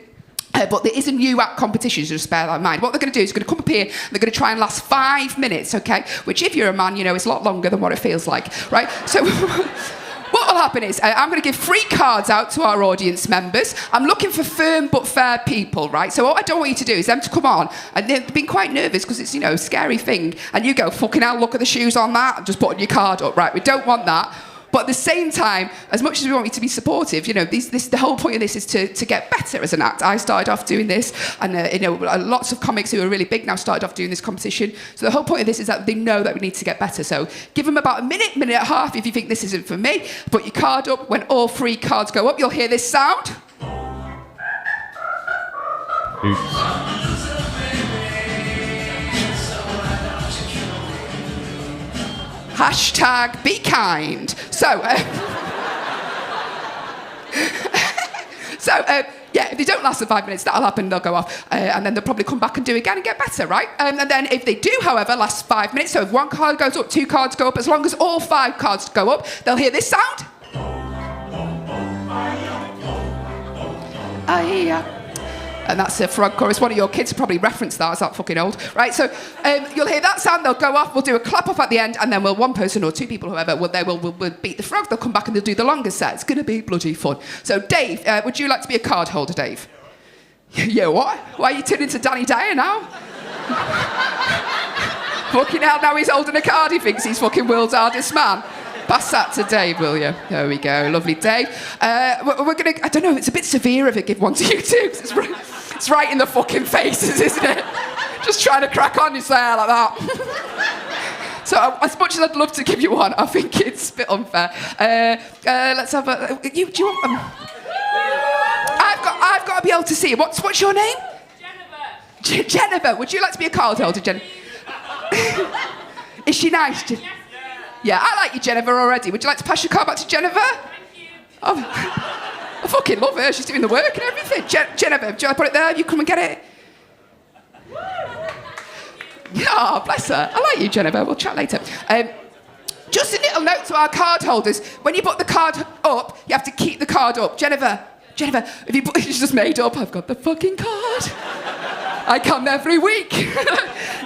But there is a new act competition, so just bear that in mind. What they're going to do is they're going to come up here, and they're going to try and last 5 minutes, okay? Which, if you're a man, you know, is a lot longer than what it feels like, right? So what will happen is I'm going to give free cards out to our audience members. I'm looking for firm but fair people, right? So what I don't want you to do is them to come on, and they've been quite nervous because it's, you know, a scary thing, and you go, fucking hell, look at the shoes on that, and just putting your card up, right? We don't want that. But at the same time, as much as we want you to be supportive, you know, the whole point of this is to get better as an act. I started off doing this, and you know, lots of comics who are really big now started off doing this competition. So the whole point of this is that they know that we need to get better. So give them about a minute and a half if you think this isn't for me. Put your card up. When all 3 cards go up, you'll hear this sound. Hashtag be kind. So, yeah, if they don't last the 5 minutes, that'll happen, they'll go off. And then they'll probably come back and do it again and get better, right? And then if they do, however, last 5 minutes, so if 1 card goes up, 2 cards go up, as long as all 5 cards go up, they'll hear this sound. And that's a frog chorus. One of your kids probably referenced that. Is that fucking old? Right, so you'll hear that sound, they'll go off, we'll do a clap off at the end, and then one person or 2 people, whoever, will beat the frog, they'll come back and they'll do the longer set. It's going to be bloody fun. So, Dave, would you like to be a card holder, Dave? Yeah, what? Why are you turning to Danny Dyer now? Fucking hell, now he's holding a card, he thinks he's fucking world's hardest man. Pass that to Dave, will you? There we go, lovely Dave. We're gonna, I don't know, it's a bit severe if I give one to you too, it's right in the fucking faces, isn't it? Just trying to crack on, you say like that. So as much as I'd love to give you one, I think it's a bit unfair. Let's have a, do you want, I've got to be able to see it. What's your name? Jennifer. Jennifer, would you like to be a card holder, Jennifer? Is she nice? Yeah, I like you, Jennifer, already. Would you like to pass your card back to Jennifer? Thank you. Oh, I fucking love her. She's doing the work and everything. Jennifer, do you want to put it there? You come and get it. Oh, bless her. I like you, Jennifer. We'll chat later. Just a little note to our card holders. When you put the card up, you have to keep the card up. Jennifer, if you put, it's just made up. I've got the fucking card. I come every week.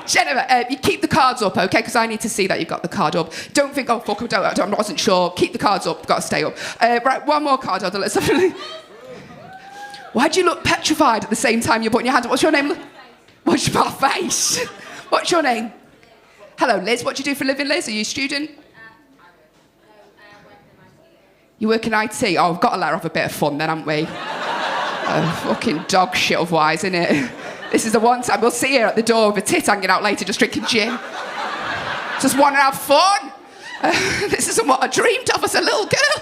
Jennifer, you keep the cards up, okay? Because I need to see that you've got the card up. Don't think, oh, fuck, I wasn't sure. Keep the cards up. Got to stay up. Right, one more card holder. Let's have a... Why do you look petrified at the same time you're putting your hand up? What's your name? What's your face? What's your name? Hello, Liz. What do you do for a living, Liz? Are you a student? You work in IT? Oh, we've got to let her have a bit of fun then, haven't we? Fucking dog shit otherwise, isn't it? This is the one time we'll see her at the door with a tit hanging out later, just drinking gin. Just want to have fun. This isn't what I dreamed of as a little girl.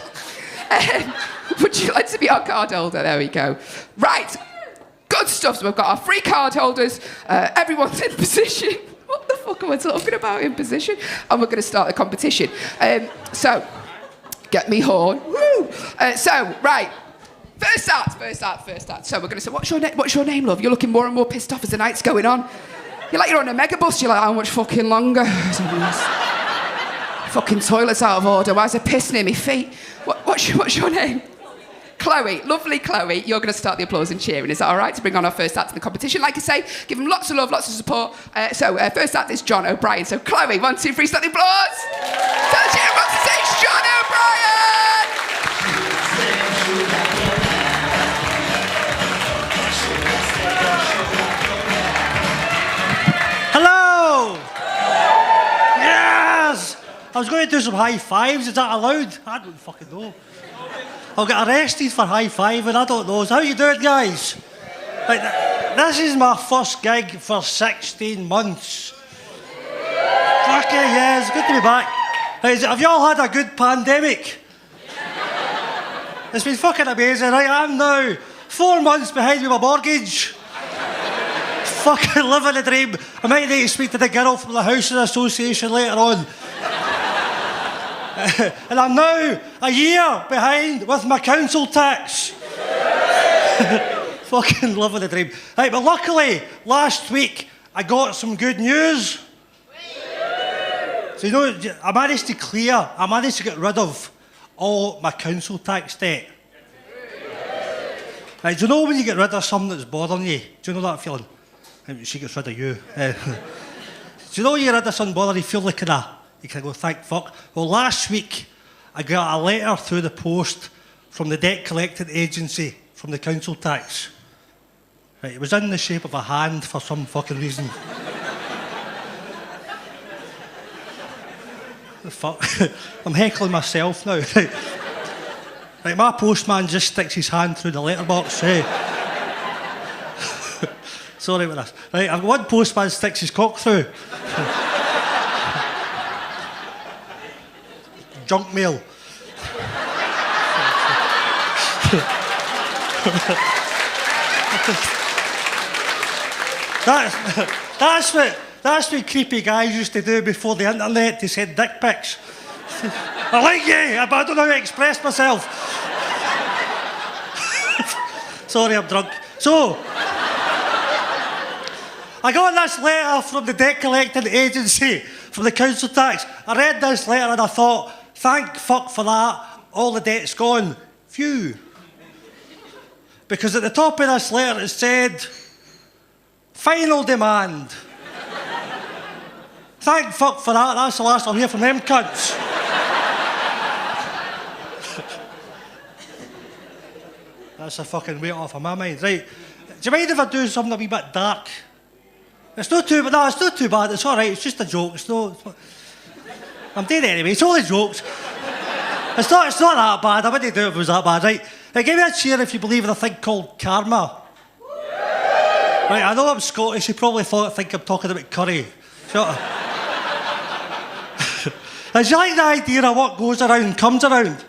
Would you like to be our card holder? There we go. Right, good stuff. So we've got our 3 card holders. Everyone's in position. What the fuck am I talking about in position? And we're going to start the competition. So, get me horn. Woo! Right. First start. So we're going to say, what's your name, love? You're looking more and more pissed off as the night's going on. You're like you're on a megabus. You're like, how much fucking longer? Fucking toilet's out of order. Why is there piss near my feet? What's your name? Chloe, lovely Chloe, you're going to start the applause and cheering. Is that all right, to bring on our first act in the competition? Like I say, give them lots of love, lots of support. First act is John O'Brien. So Chloe, 1, 2, 3, start the applause. Tell the cheer across the stage, John O'Brien! Hello! Yes! I was going to do some high fives. Is that allowed? I don't fucking know. I'll get arrested for high fiving. I don't know. So how you doing, guys? Like, this is my first gig for 16 months. Fucking yeah, it's good to be back. Have you all had a good pandemic? It's been fucking amazing. Right, I'm now 4 months behind with my mortgage. Fucking living the dream. I might need to speak to the girl from the Housing Association later on. And I'm now a year behind with my council tax. Fucking living the dream. Right, but luckily, last week, I got some good news. So, you know, I managed to get rid of all my council tax debt. Right, do you know when you get rid of something that's bothering you? Do you know that feeling? She gets rid of you. Do you know when you're rid of something bothering you, feel like you can go, thank fuck. Well, last week, I got a letter through the post from the debt collecting agency from the council tax. Right, it was in the shape of a hand for some fucking reason. The fuck? I'm heckling myself now. Right, my postman just sticks his hand through the letterbox. Sorry about this. Right, one postman sticks his cock through. Junk mail. That's what creepy guys used to do before the internet to send dick pics. I like you, but I don't know how to express myself. Sorry, I'm drunk. So, I got this letter from the debt collecting agency from the council tax. I read this letter and I thought, thank fuck for that, all the debt's gone. Phew. Because at the top of this letter it said, final demand. Thank fuck for that, that's the last I'll hear from them cunts. That's a fucking weight off of my mind. Right, do you mind if I do something a wee bit dark? It's not too bad, it's alright, it's just a joke, I'm doing it anyway, it's only jokes. It's not that bad, I wouldn't do it if it was that bad, right? Now, give me a cheer if you believe in a thing called karma. Right, I know I'm Scottish, you probably think I'm talking about curry. Shut up. Do you like the idea of what goes around comes around?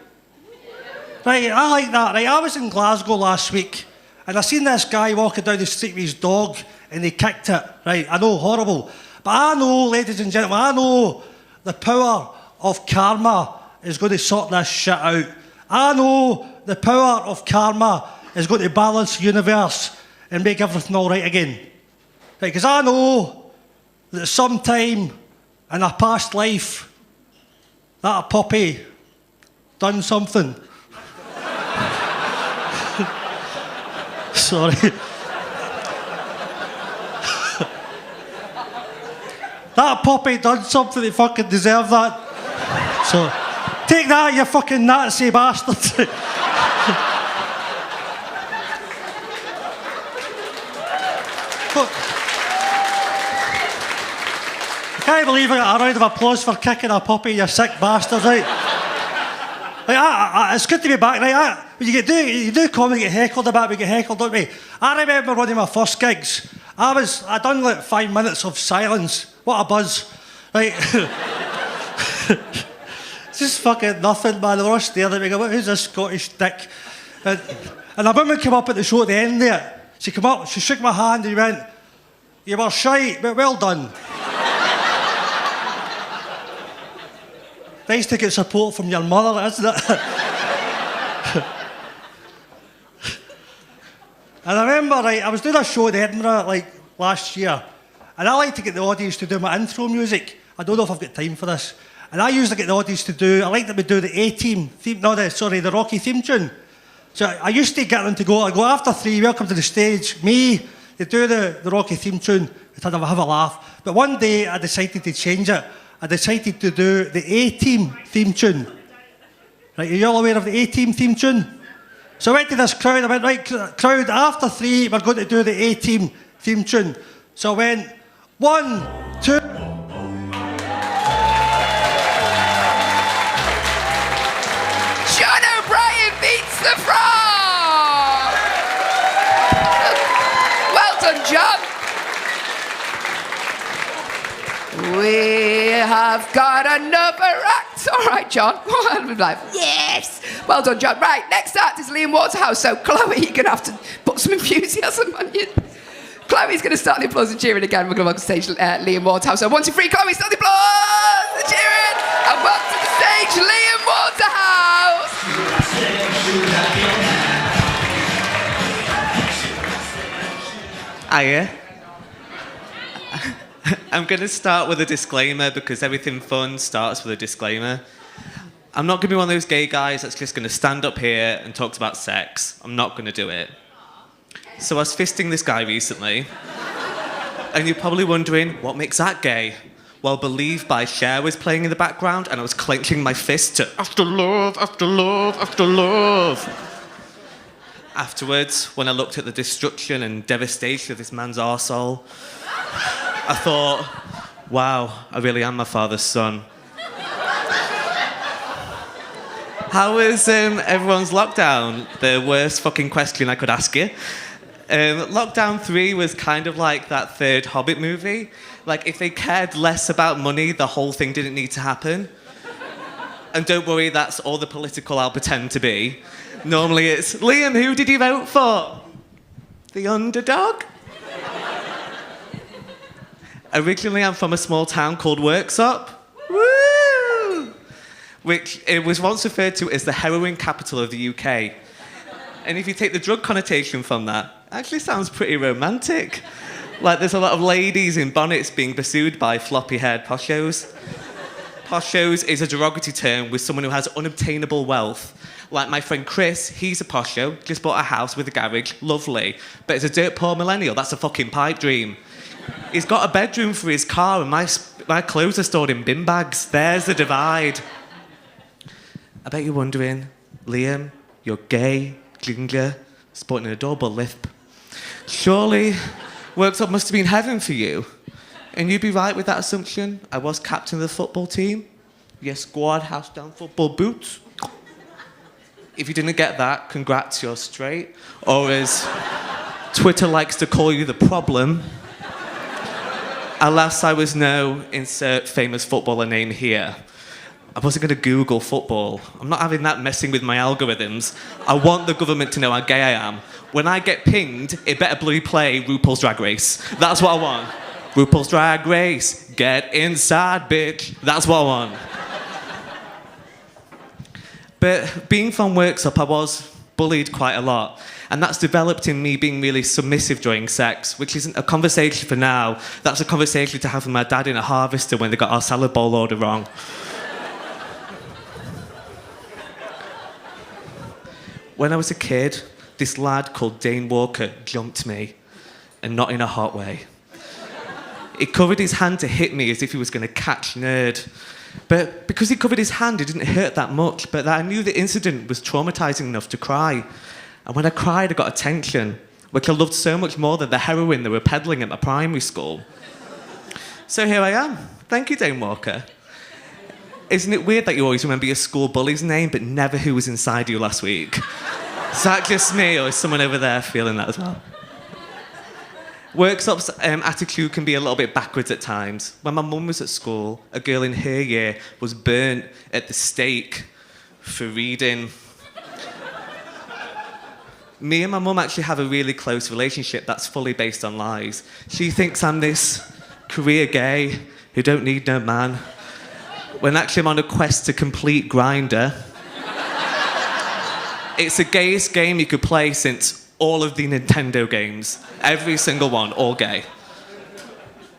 Right, I like that, right? I was in Glasgow last week, and I seen this guy walking down the street with his dog, and he kicked it, right? I know, horrible. But I know, ladies and gentlemen, I know the power of karma is going to sort this shit out. I know the power of karma is going to balance the universe and make everything all right again. Right, because I know that sometime in a past life, that puppy done something. Sorry. That puppy done something that fucking deserved that. So, take that, you fucking Nazi bastard. I can't believe I got a round of applause for kicking a puppy, you sick bastard, right? It's good to be back, right? When you do comedy, you get heckled a bit, we get heckled, don't we? I remember one of my first gigs. I done like 5 minutes of silence. What a buzz, right? It's just fucking nothing, man. They were all staring at me, going, who's this Scottish dick? And a woman came up at the show at the end there. She came up, she shook my hand and went, you were shite, but well done. Nice to get support from your mother, isn't it? And I remember, right, I was doing a show in Edinburgh like last year, and I like to get the audience to do my intro music. I don't know if I've got time for this. And I usually get the audience I like them to do the A-Team theme, the Rocky theme tune. So I used to get them to go, I go after 3, welcome to the stage. Me, they do the Rocky theme tune, we'd have a laugh. But one day I decided to change it. I decided to do the A-Team theme tune. Right, are you all aware of the A-Team theme tune? So I went to this crowd, I went, right, crowd, after 3, we're going to do the A-Team theme tune. So I went, 1, 2. John O'Brien beats the frog! Well done, John. We have got another act. All right, John. I'm like, yes. Well done, John. Right, next act is Liam Waterhouse. So, Chloe, you're going to have to put some enthusiasm on you. Chloe's going to start the applause and cheering again. We're going to welcome to the stage Liam Waterhouse. So, 1, 2, 3, Chloe, start the applause and cheering. And welcome to the stage, Liam Waterhouse. Hiya. I'm going to start with a disclaimer because everything fun starts with a disclaimer. I'm not going to be one of those gay guys that's just going to stand up here and talk about sex. I'm not going to do it. So I was fisting this guy recently, and you're probably wondering, what makes that gay? Well, Believe by Cher was playing in the background, and I was clenching my fist to after love, after love, after love. Afterwards, when I looked at the destruction and devastation of this man's arsehole, I thought, wow, I really am my father's son. How was everyone's lockdown? The worst fucking question I could ask you. Lockdown 3 was kind of like that third Hobbit movie. Like, if they cared less about money, the whole thing didn't need to happen. And don't worry, that's all the political I'll pretend to be. Normally it's, Liam, who did you vote for? The underdog? Originally, I'm from a small town called Worksop. Woo! Which it was once referred to as the heroin capital of the UK. And if you take the drug connotation from that, it actually sounds pretty romantic. Like there's a lot of ladies in bonnets being pursued by floppy-haired poshos. Poshos is a derogatory term with someone who has unobtainable wealth. Like my friend Chris, he's a posho, just bought a house with a garage, lovely. But as a dirt poor millennial, that's a fucking pipe dream. He's got a bedroom for his car and my clothes are stored in bin bags. There's the divide. I bet you're wondering, Liam, you're gay, ginger, sporting an adorable lisp. Surely, Worksop must have been heaven for you. And you'd be right with that assumption. I was captain of the football team. Yes, squad, house down football boots. If you didn't get that, congrats, you're straight. Or as Twitter likes to call you, the problem. Alas, I was no insert famous footballer name here. I wasn't going to Google football. I'm not having that messing with my algorithms. I want the government to know how gay I am. When I get pinged, it better bloody play RuPaul's Drag Race. That's what I want. RuPaul's Drag Race. Get inside, bitch. That's what I want. But being from Worksop, I was bullied quite a lot. And that's developed in me being really submissive during sex, which isn't a conversation for now. That's a conversation to have with my dad in a harvester when they got our salad bowl order wrong. When I was a kid, this lad called Dane Walker jumped me, and not in a hot way. He covered his hand to hit me as if he was going to catch Nerd. But because he covered his hand, it didn't hurt that much, but I knew the incident was traumatizing enough to cry. And when I cried, I got attention, which I loved so much more than the heroin they were peddling at my primary school. So here I am. Thank you, Dane Walker. Isn't it weird that you always remember your school bully's name, but never who was inside you last week? Is that just me, or is someone over there feeling that as well? Worksop's attitude can be a little bit backwards at times. When my mum was at school, a girl in her year was burnt at the stake for reading. Me and my mum actually have a really close relationship that's fully based on lies. She thinks I'm this career gay who don't need no man, when actually I'm on a quest to complete Grindr. It's the gayest game you could play since all of the Nintendo games. Every single one, all gay.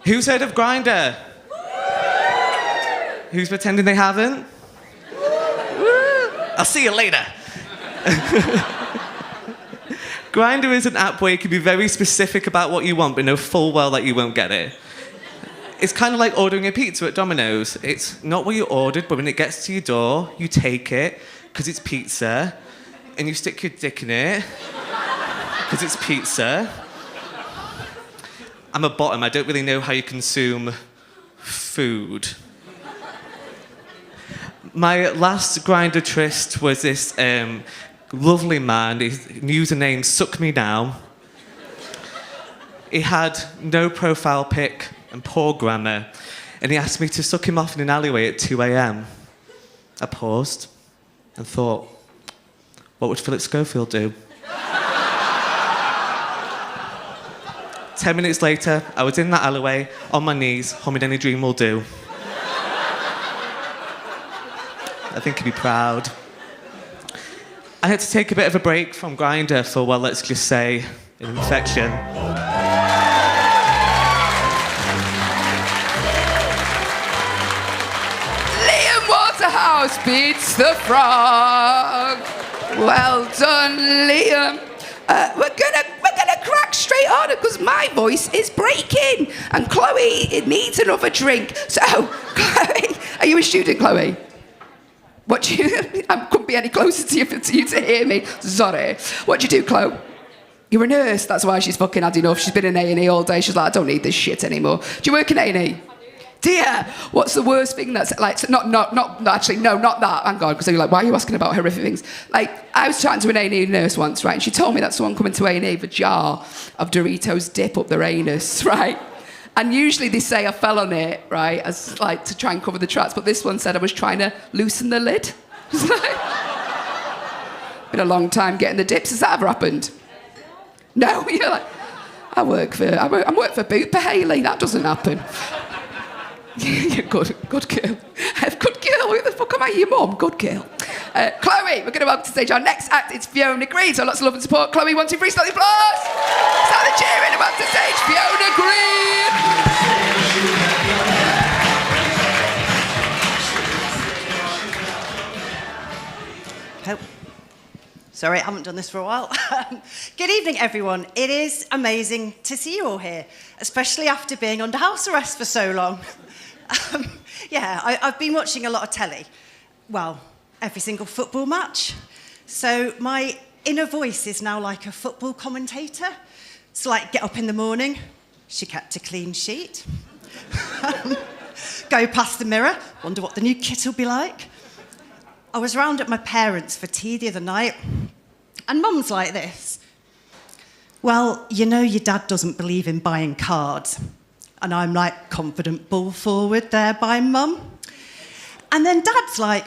Who's heard of Grindr? Who's pretending they haven't? I'll see you later. Grindr is an app where you can be very specific about what you want, but know full well that you won't get it. It's kind of like ordering a pizza at Domino's. It's not what you ordered, but when it gets to your door, you take it, because it's pizza, and you stick your dick in it, because it's pizza. I'm a bottom. I don't really know how you consume food. My last Grindr tryst was this lovely man. His username Suck Me Now. He had no profile pic and poor grammar, and he asked me to suck him off in an alleyway at 2 a.m. I paused and thought, what would Philip Schofield do? 10 minutes later, I was in that alleyway, on my knees, humming Any Dream Will Do. I think he'd be proud. I had to take a bit of a break from Grindr for, well, let's just say, an infection. Liam Waterhouse beats the frog. Well done, Liam. We're gonna crack straight on because my voice is breaking, and Chloe it needs another drink. So, Chloe, are you a student, Chloe? What do you? I couldn't be any closer to you for you to hear me. Sorry. What do you do, Chloe? You're a nurse. That's why she's fucking had enough. She's been in A&E all day. She's like, I don't need this shit anymore. Do you work in A&E? Dear, what's the worst thing that's like? Not actually, no, not that. Thank God, because you're like, why are you asking about horrific things? Like, I was chatting to an A&E nurse once, right? And she told me that someone coming to A&E with a jar of Doritos dip up their anus, right? And usually they say I fell on it, right, as like to try and cover the tracks. But this one said I was trying to loosen the lid. It's like, been a long time getting the dips. Has that ever happened? No, you're like, I work for Bupa Haley. That doesn't happen. Good girl. Good girl. Who the fuck am I? Your mum? Good girl. Chloe, we're going to welcome to stage our next act. It's Fiona Green. So lots of love and support. Chloe, 1, 2, 3, start the applause. Start the cheering. Welcome to stage Fiona Green. Oh. Sorry, I haven't done this for a while. Good evening, everyone. It is amazing to see you all here, especially after being under house arrest for so long. I've been watching a lot of telly. Well, every single football match. So my inner voice is now like a football commentator. So like, get up in the morning, she kept a clean sheet. Go past the mirror, wonder what the new kit will be like. I was round at my parents' for tea the other night, and Mum's like this. Well, you know your dad doesn't believe in buying cards. And I'm like, confident bull forward there by Mum. And then Dad's like,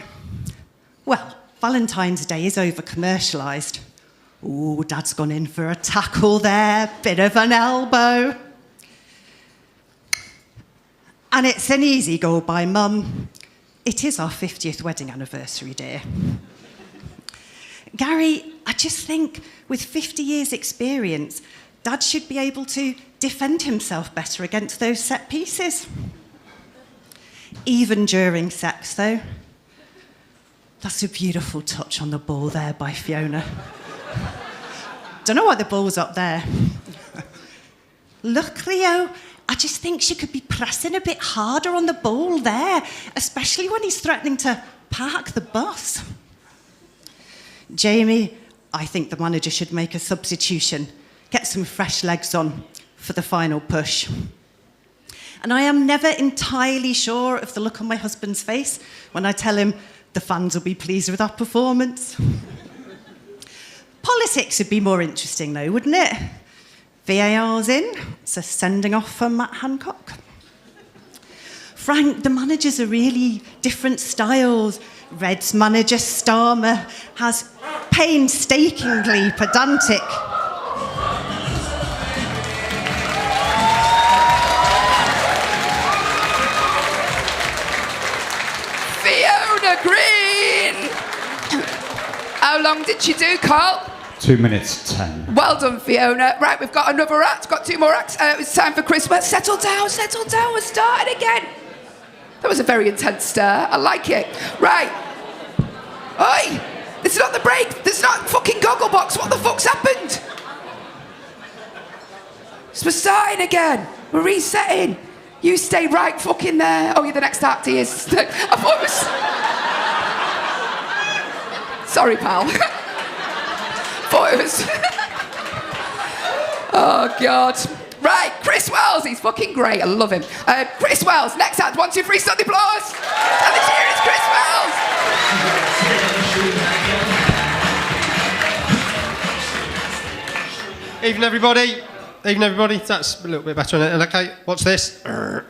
well, Valentine's Day is over-commercialised. Ooh, Dad's gone in for a tackle there, bit of an elbow. And it's an easy goal by Mum. It is our 50th wedding anniversary, dear. Gary, I just think with 50 years' experience, Dad should be able to defend himself better against those set pieces. Even during sex, though. That's a beautiful touch on the ball there by Fiona. Don't know why the ball's up there. Look, Leo, I just think she could be pressing a bit harder on the ball there, especially when he's threatening to park the bus. Jamie, I think the manager should make a substitution, get some fresh legs on for the final push. And I am never entirely sure of the look on my husband's face when I tell him the fans will be pleased with our performance. Politics would be more interesting though, wouldn't it? VAR's in, it's a sending off for Matt Hancock. Frank, the managers are really different styles. Reds manager Starmer has painstakingly pedantic. Fiona Green! How long did she do, Carl? 2 minutes 10. Well done, Fiona. Right, we've got another act, got 2 more acts. It's time for Christmas. Settle down, we're starting again. That was a very intense stare. I like it. Right. Oi! This is not the break. This is not fucking Gogglebox. What the fuck's happened? So we're starting again. We're resetting. You stay right fucking there. Oh, you're the next actor. Yes. I thought it was... Sorry, pal. Thought it was... Oh, God. Right, Chris Wells. He's fucking great. I love him. Chris Wells, next act. 1, 2, 3, start the applause. And the cheer is Chris Wells. Evening, everybody. Evening, everybody. That's a little bit better, isn't it? Okay, what's this? That's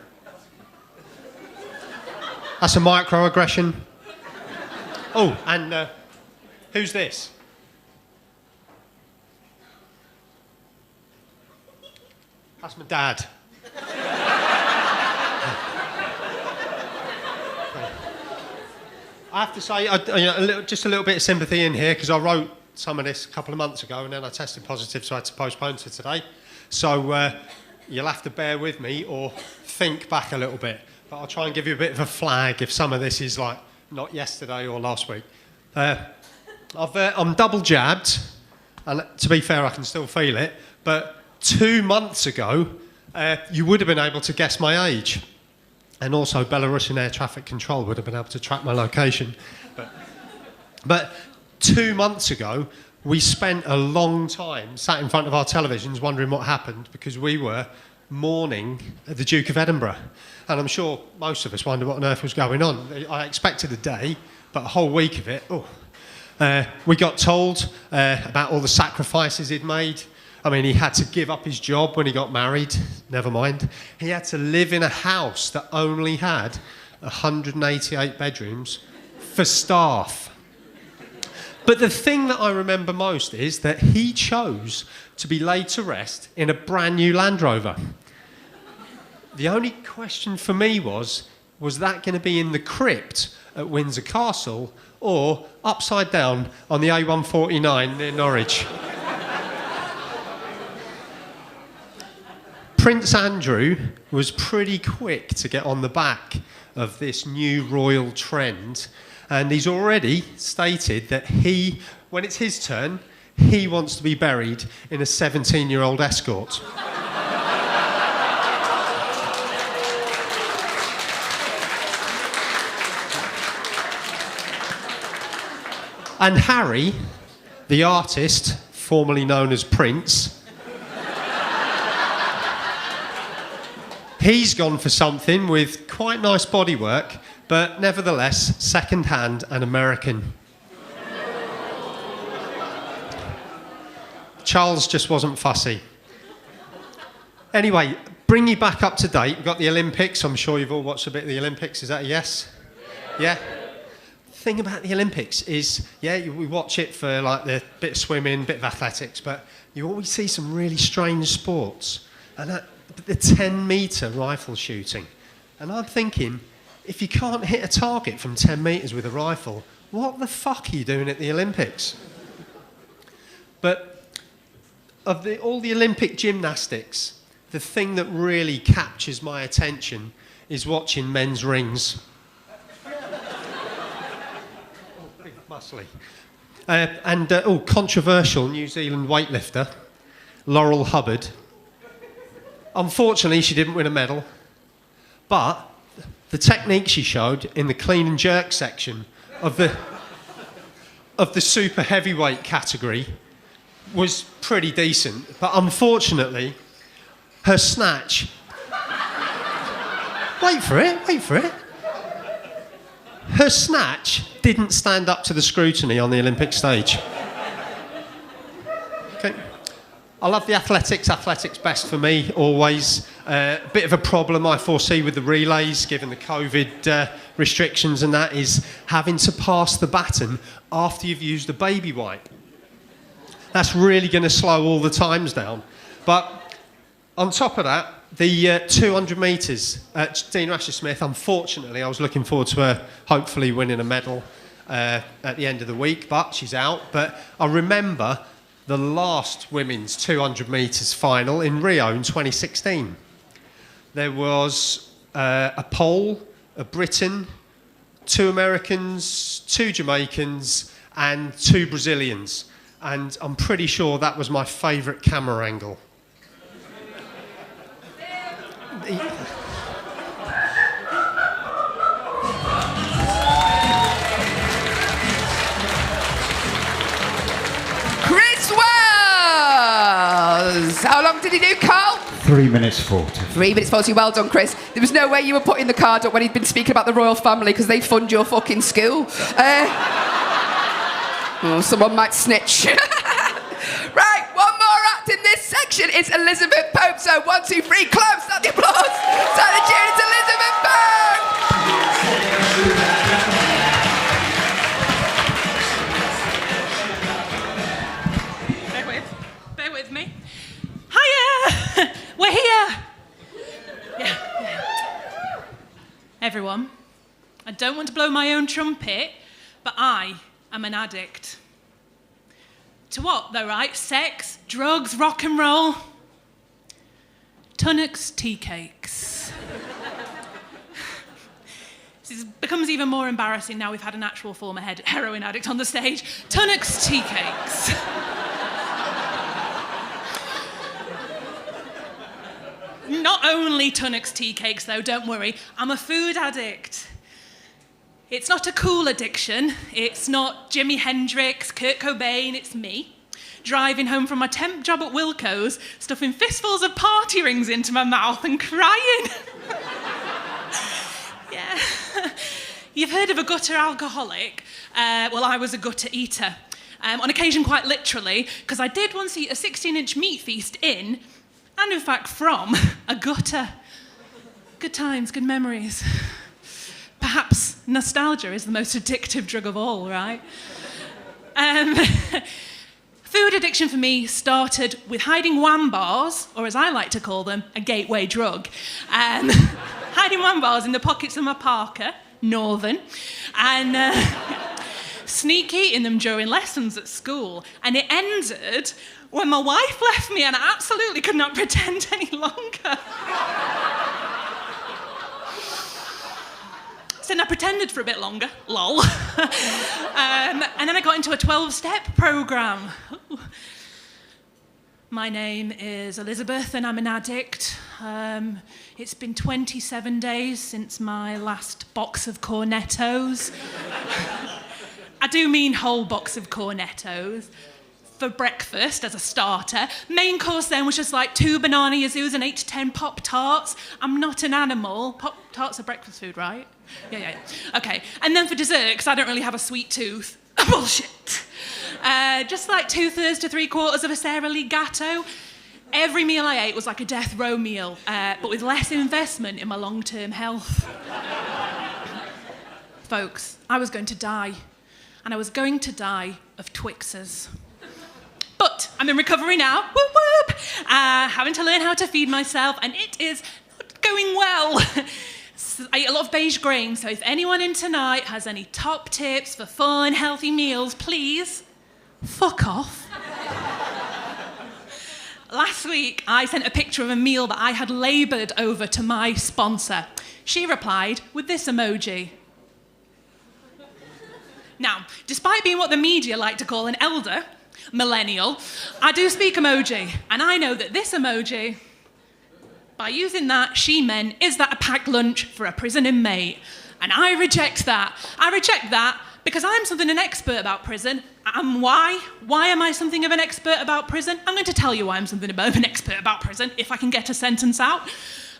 a microaggression. Oh, and who's this? That's my dad. I have to say, just a little bit of sympathy in here, because I wrote some of this a couple of months ago and then I tested positive, so I had to postpone to today. So you'll have to bear with me or think back a little bit. But I'll try and give you a bit of a flag if some of this is like not yesterday or last week. I'm double jabbed, and to be fair, I can still feel it. But 2 months ago, you would have been able to guess my age. And also Belarusian air traffic control would have been able to track my location. But 2 months ago, we spent a long time sat in front of our televisions wondering what happened, because we were mourning the Duke of Edinburgh. And I'm sure most of us wondered what on earth was going on. I expected a day, but a whole week of it, we got told about all the sacrifices he'd made. I mean, he had to give up his job when he got married, never mind. He had to live in a house that only had 188 bedrooms for staff. But the thing that I remember most is that he chose to be laid to rest in a brand new Land Rover. The only question for me was that going to be in the crypt at Windsor Castle or upside down on the A149 near Norwich? Prince Andrew was pretty quick to get on the back of this new royal trend, and he's already stated that when it's his turn, he wants to be buried in a 17-year-old Escort. And Harry, the artist, formerly known as Prince, he's gone for something with quite nice bodywork, but nevertheless second-hand and American. Charles just wasn't fussy. Anyway, bring you back up to date. We've got the Olympics. I'm sure you've all watched a bit of the Olympics. Is that a yes? Yeah? The thing about the Olympics is, we watch it for like the bit of swimming, bit of athletics, but you always see some really strange sports. And the 10-metre rifle shooting. And I'm thinking, if you can't hit a target from 10 metres with a rifle, what the fuck are you doing at the Olympics? But of all the Olympic gymnastics, the thing that really captures my attention is watching men's rings. Big muscly. Controversial New Zealand weightlifter, Laurel Hubbard. Unfortunately, she didn't win a medal, but the technique she showed in the clean and jerk section of the super heavyweight category was pretty decent. But unfortunately, her snatch... Wait for it. Her snatch didn't stand up to the scrutiny on the Olympic stage. Okay. I love the athletics. Athletics best for me, always. A bit of a problem I foresee with the relays, given the COVID restrictions and that, is having to pass the baton after you've used a baby wipe. That's really going to slow all the times down. But on top of that, the 200 metres, Dean Rasher-Smith, unfortunately, I was looking forward to her hopefully winning a medal at the end of the week, but she's out. But I remember the last women's 200 metres final in Rio in 2016. There was a Pole, a Briton, 2 Americans, 2 Jamaicans, and 2 Brazilians. And I'm pretty sure that was my favourite camera angle. Chris Wells! How long did he do, Carl? 3 minutes 40. 3 minutes 40. Well done, Chris. There was no way you were putting the card up when he'd been speaking about the royal family because they fund your fucking school. Someone might snitch. Right, one more act in this section is Elizabeth Pope. So 1, 2, 3, close. Start the applause. Start the tune. It's Elizabeth Pope. Bear with me. Hiya! We're here! Yeah. Everyone, I don't want to blow my own trumpet, but I am an addict. To what, though, right? Sex, drugs, rock and roll. Tunnocks tea cakes. This becomes even more embarrassing now we've had an actual former heroin addict on the stage. Tunnocks tea cakes. Not only Tunnocks tea cakes, though, don't worry. I'm a food addict. It's not a cool addiction. It's not Jimi Hendrix, Kurt Cobain, it's me. Driving home from my temp job at Wilco's, stuffing fistfuls of party rings into my mouth and crying. Yeah. You've heard of a gutter alcoholic? Well, I was a gutter eater. On occasion, quite literally, because I did once eat a 16-inch meat feast in, and in fact from, a gutter. Good times, good memories. Perhaps nostalgia is the most addictive drug of all, right? Food addiction for me started with hiding wham bars, or as I like to call them, a gateway drug. Hiding wham bars in the pockets of my parka, Northern, and sneak eating them during lessons at school. And it ended when my wife left me and I absolutely could not pretend any longer. So then I pretended for a bit longer, lol. And then I got into a 12-step programme. My name is Elizabeth and I'm an addict. It's been 27 days since my last box of cornettos. I do mean whole box of cornettos. For breakfast, as a starter. Main course then was just like 2 banana yazoos and 8 to 10 Pop-Tarts. I'm not an animal. Pop-Tarts are breakfast food, right? Yeah. Okay, and then for dessert, because I don't really have a sweet tooth. Bullshit. Just like 2/3 to 3/4 of a Sara Lee Gatto. Every meal I ate was like a death row meal, but with less investment in my long-term health. Folks, I was going to die. And I was going to die of Twixers. But I'm in recovery now, whoop whoop, having to learn how to feed myself, and it is not going well. I eat a lot of beige grain, so if anyone in tonight has any top tips for fun, healthy meals, please, fuck off. Last week, I sent a picture of a meal that I had laboured over to my sponsor. She replied with this emoji. Now, despite being what the media like to call an elder, millennial, I do speak emoji, and I know that this emoji, by using that, she meant, is that a packed lunch for a prison inmate? And I reject that. I reject that because I'm something an expert about prison. And why? Why am I something of an expert about prison? I'm going to tell you why I'm something of an expert about prison, if I can get a sentence out.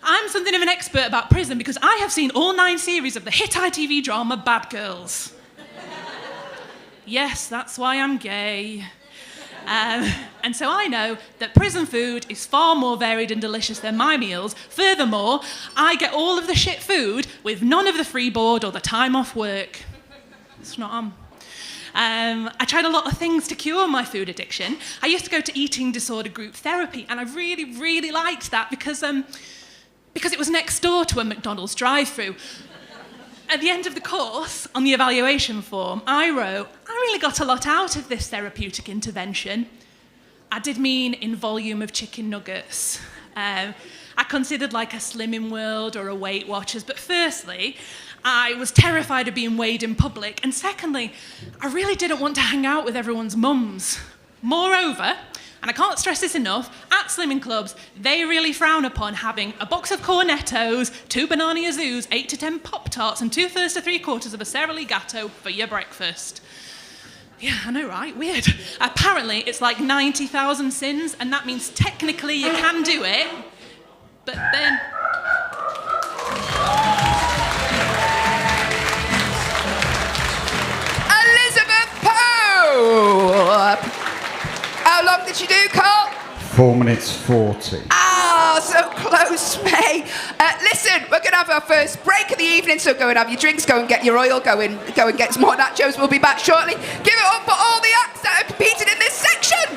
I'm something of an expert about prison because I have seen all 9 series of the hit ITV drama Bad Girls. Yes, that's why I'm gay. And so I know that prison food is far more varied and delicious than my meals. Furthermore, I get all of the shit food with none of the free board or the time off work. It's not on. I tried a lot of things to cure my food addiction. I used to go to eating disorder group therapy, and I really, really liked that because it was next door to a McDonald's drive-thru. At the end of the course, on the evaluation form, I wrote, I really got a lot out of this therapeutic intervention. I did mean in volume of chicken nuggets. I considered like a Slimming World or a Weight Watchers, but firstly, I was terrified of being weighed in public, and secondly, I really didn't want to hang out with everyone's mums. Moreover, And I can't stress this enough, at slimming clubs, they really frown upon having a box of cornettos, 2 banana azoos, 8 to 10 Pop-Tarts, and 2/3 to 3/4 of a Sara Lee Gatto for your breakfast. Yeah, I know, right? Weird. Apparently, it's like 90,000 sins, and that means technically you can do it, but then... Elizabeth Pope! How long did she do, Carl? 4 minutes 40. Ah, so close, mate. Listen, we're going to have our first break of the evening, so go and have your drinks, go and get your oil, go and get some more nachos. We'll be back shortly. Give it up for all the acts that have competed in this section.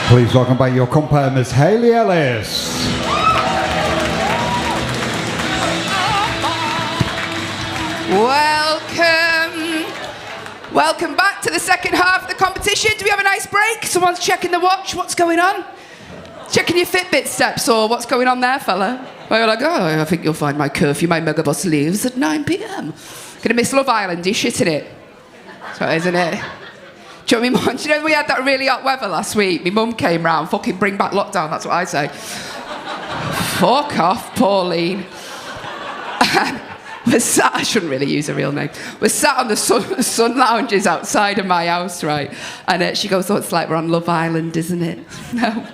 Please welcome back your compere, Miss Hayley Ellis. Welcome back to the second half of the competition. Do we have a nice break? Someone's checking the watch. What's going on? Checking your Fitbit steps, or what's going on there, fella? Well, you're like, oh, I think you'll find my curfew, my megabus leaves at 9 p.m. Gonna miss Love Island, you're shitting it. So, isn't it? Do you know what I mean? Do you know we had that really hot weather last week? My mum came round, fucking bring back lockdown, that's what I say. Fuck off, Pauline. I shouldn't really use her real name. We're sat on the sun lounges outside of my house, right? And she goes, oh, it's like we're on Love Island, isn't it? No.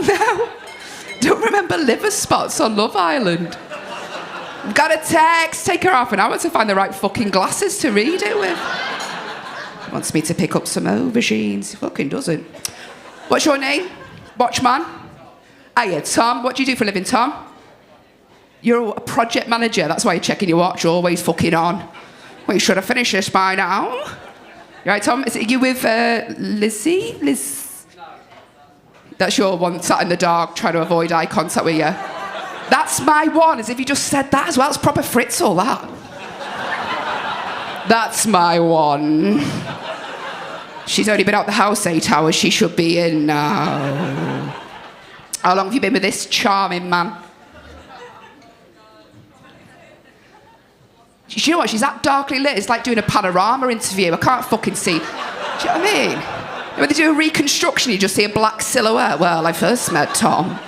No. Don't remember liver spots on Love Island. Got a text, take her half an hour to find the right fucking glasses to read it with. Wants me to pick up some aubergines. He fucking doesn't. What's your name? Watchman? Hiya, Tom. What do you do for a living, Tom? You're a project manager. That's why you're checking your watch. You're always fucking on. Well, you should have finished this by now. You right, Tom? Is it you with Lizzie? Liz? That's your one sat in the dark trying to avoid eye contact with you. That's my one, as if you just said that as well. It's proper Fritz, all that. That's my one. She's only been out the house 8 hours. She should be in now. How long have you been with this charming man? Do you know what? She's that darkly lit. It's like doing a panorama interview. I can't fucking see. Do you know what I mean? When they do a reconstruction, you just see a black silhouette. Well, I first met Tom.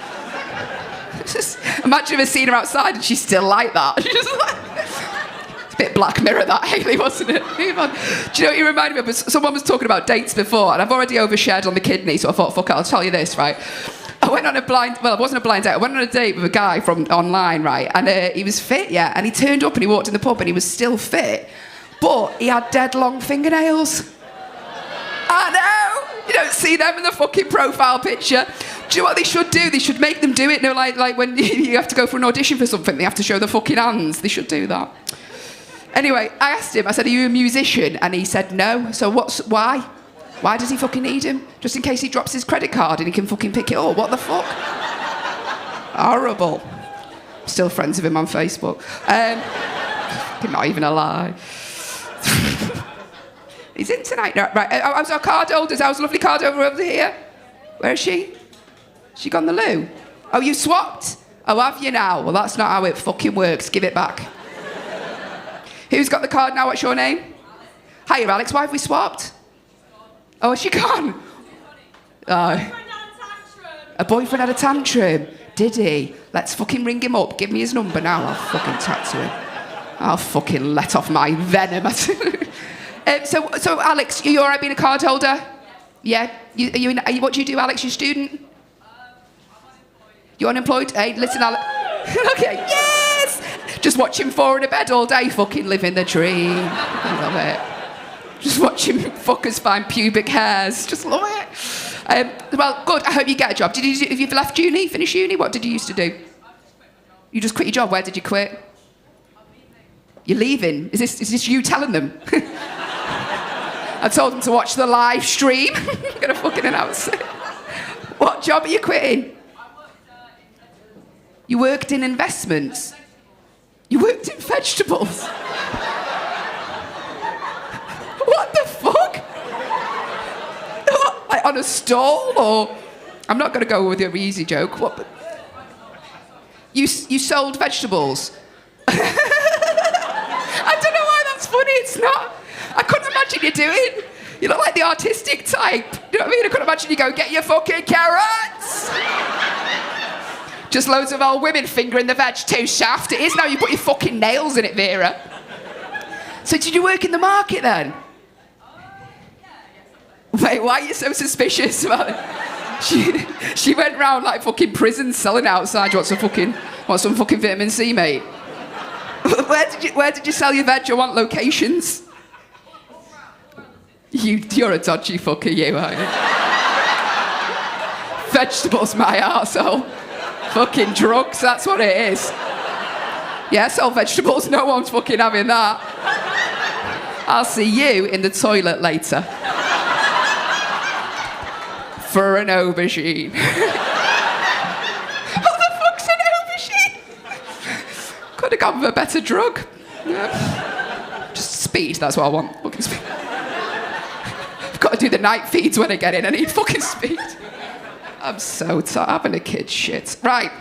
Just imagine her seeing her outside and she's still like that. She's just like... It's a bit Black Mirror, that, Hayley, wasn't it? Do you know what you reminded me of? Someone was talking about dates before, and I've already overshared on the kidney, so I thought, fuck it, I'll tell you this, right? I went on it wasn't a blind date. I went on a date with a guy from online, right? And he was fit, yeah. And he turned up and he walked in the pub and he was still fit, but he had dead long fingernails. I know. You don't see them in the fucking profile picture. Do you know what they should do? They should make them do it. No, like when you have to go for an audition for something, they have to show the fucking hands. They should do that. Anyway, I asked him. I said, "Are you a musician?" And he said, "No." So why? Why does he fucking need him? Just in case he drops his credit card and he can fucking pick it up. What the fuck? Horrible. Still friends with him on Facebook. Not even a lie. He's in tonight. No, right. How's our card holders? How's lovely card holder over here? Where is she? She gone the loo? Oh, you swapped? Oh, have you now? Well, that's not how it fucking works. Give it back. Who's got the card now? What's your name? Hiya, Alex. Why have we swapped? Oh, is she gone? Oh. A boyfriend had a tantrum. Did he? Let's fucking ring him up. Give me his number now. I'll fucking tattoo him. I'll fucking let off my venom. So, Alex, you all right being a card holder? Yeah? What do you do, Alex? You a student? You unemployed? Hey, listen, Alex. Okay, yes! Just watch him fall in a bed all day, fucking living the dream. I love it. Just watching fuckers find pubic hairs. Just love it. Well, good. I hope you get a job. Have you left uni? Finished uni? What did you used to do? You just quit your job. Where did you quit? You're leaving. Is this you telling them? I told them to watch the live stream. I'm gonna fucking announce it. What job are you quitting? You worked in investments. You worked in vegetables. What the fuck? What, like on a stall, or I'm not going to go with your easy joke. What? You sold vegetables. I don't know why that's funny. It's not. I couldn't imagine you doing. You look like the artistic type. You know what I mean? I couldn't imagine you go get your fucking carrots. Just loads of old women fingering the veg too shaft. It is now. You put your fucking nails in it, Vera. So did you work in the market then? Wait, why are you so suspicious about it? She went round like fucking prison selling outside. You want some fucking vitamin C, mate? Where did you sell your veg? I want locations. You're a dodgy fucker, you are you? Vegetables, my arsehole. Fucking drugs, that's what it is. Yeah, sell vegetables, no one's fucking having that. I'll see you in the toilet later. for an aubergine. What the fuck's an aubergine? Could have gone for a better drug. Yeah. Just speed, that's what I want. Fucking speed. I've got to do the night feeds when I get in. I need fucking speed. I'm so tired. Having a kid, shit. Right.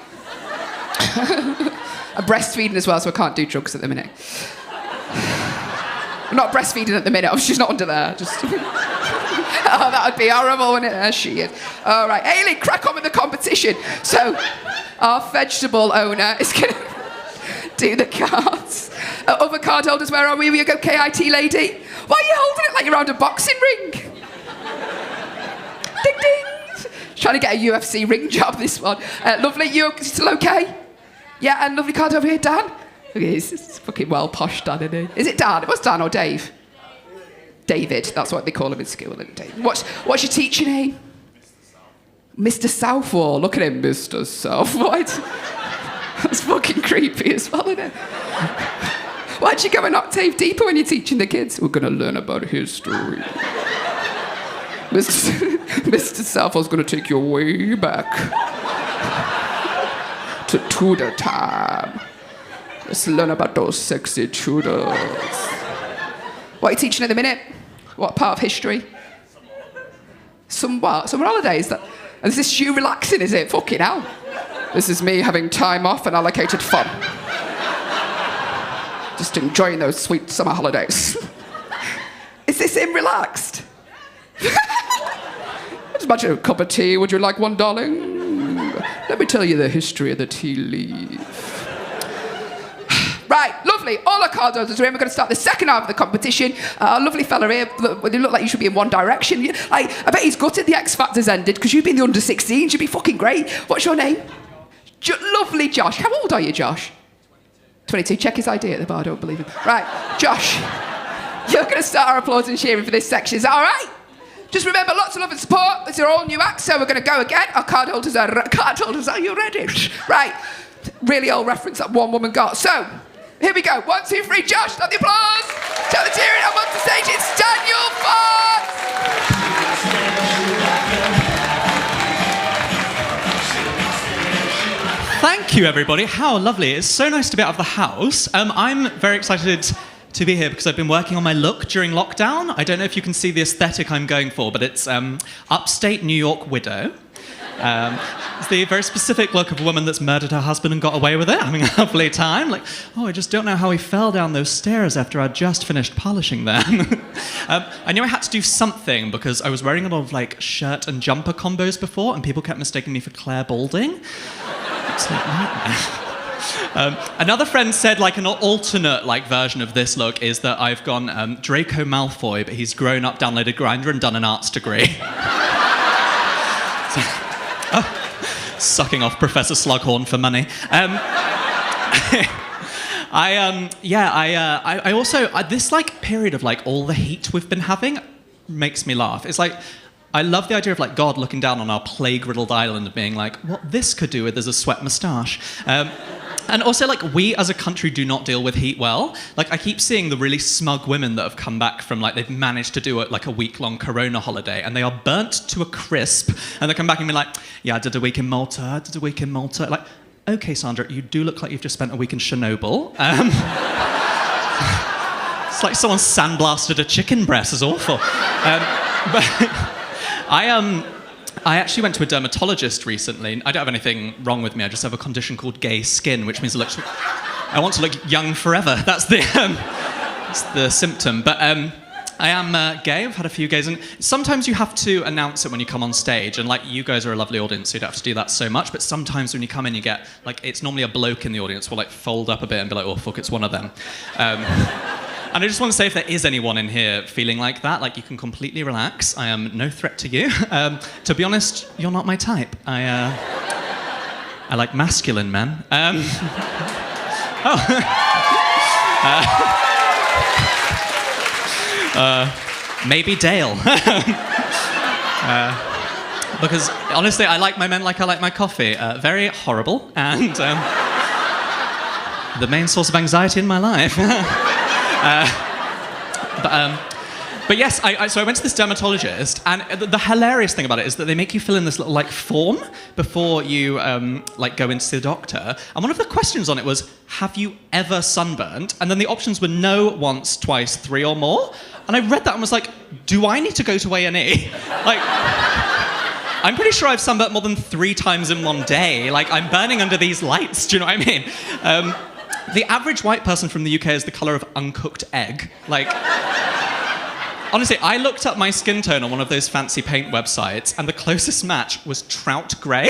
I'm breastfeeding as well, so I can't do drugs at the minute. I'm not breastfeeding at the minute. She's not under there. Just. Oh, that would be horrible, wouldn't it? There she is. All right, Hayley, crack on with the competition. So, our vegetable owner is going to do the cards. Other card holders, where are we? We go KIT lady. Why are you holding it like you're around a boxing ring? Ding ding. Trying to get a UFC ring job, this one. Lovely, you still okay? Yeah, and lovely card over here, Dan. Okay, it's fucking well posh, Dan, isn't it? Is it Dan? What's Dan or Dave? David, that's what they call him in school, isn't it, Dave? What's your teacher name? Mr. Southwall. Look at him, Mr. Southwall. That's fucking creepy as well, isn't it? Why'd you go an octave deeper when you're teaching the kids? We're going to learn about history. Mr. Southwall's going to take you way back to Tudor time. Let's learn about those sexy Tudors. What are you teaching at the minute? What part of history? Some what? Summer holidays? And is this you relaxing, is it? Fucking hell. This is me having time off and allocated fun. Just enjoying those sweet summer holidays. Is this him relaxed? Just imagine a cup of tea. Would you like one, darling? Let me tell you the history of the tea leaf. Right, lovely. All our card holders are in. We're going to start the second half of the competition. Our lovely fella here, you look like you should be in One Direction. I bet he's gutted the X Factor's ended because you've been the under-16s. You'd be fucking great. What's your name? Lovely Josh. How old are you, Josh? 22. Check his ID at the bar. I don't believe him. Right, Josh, you're going to start our applause and cheering for this section. Is that all right? Just remember, lots of love and support. These are all new acts, so we're going to go again. Our card holders, are you ready? Right. Really old reference that one woman got. So, here we go. 1, 2, 3. Josh, start the applause. Start the cheering. I'm on the stage. It's Daniel Fox. Thank you, everybody. How lovely. It's so nice to be out of the house. I'm very excited to be here because I've been working on my look during lockdown. I don't know if you can see the aesthetic I'm going for, but it's upstate New York widow. It's the very specific look of a woman that's murdered her husband and got away with it, having a lovely time. Like, oh, I just don't know how he fell down those stairs after I'd just finished polishing them. I knew I had to do something because I was wearing a lot of like shirt and jumper combos before, and people kept mistaking me for Claire Balding. It's like nightmare. Another friend said like an alternate like version of this look is that I've gone Draco Malfoy, but he's grown up, downloaded Grindr, and done an arts degree. Sucking off Professor Slughorn for money. I also this like period of like all the heat we've been having makes me laugh. It's like I love the idea of like God looking down on our plague-riddled island and being like, what this could do with is a sweat moustache. And also, like, we as a country do not deal with heat well. Like, I keep seeing the really smug women that have come back from, like, they've managed to do a week-long Corona holiday, and they are burnt to a crisp, and they come back and be like, yeah, I did a week in Malta. Like, okay, Sandra, you do look like you've just spent a week in Chernobyl. It's like someone sandblasted a chicken breast. It's awful. But I actually went to a dermatologist recently. I don't have anything wrong with me. I just have a condition called gay skin, which means I want to look young forever. That's the symptom. But I am gay. I've had a few gays. And sometimes you have to announce it when you come on stage. And like, you guys are a lovely audience, so you don't have to do that so much. But sometimes when you come in, you get, like, it's normally a bloke in the audience will like fold up a bit and be like, oh, fuck, it's one of them. And I just want to say, if there is anyone in here feeling like that, like, you can completely relax. I am no threat to you. To be honest, you're not my type. I like masculine men. Maybe Dale. Because honestly, I like my men like I like my coffee. Very horrible, and the main source of anxiety in my life. But yes, so I went to this dermatologist, and the hilarious thing about it is that they make you fill in this little like form before you like go in to see the doctor. And one of the questions on it was, have you ever sunburned? And then the options were no, once, twice, 3 or more. And I read that and was like, do I need to go to A&E? Like, I'm pretty sure I've sunburnt more than 3 times in one day. Like, I'm burning under these lights, do you know what I mean? The average white person from the UK is the colour of uncooked egg. Like, honestly, I looked up my skin tone on one of those fancy paint websites, and the closest match was trout grey.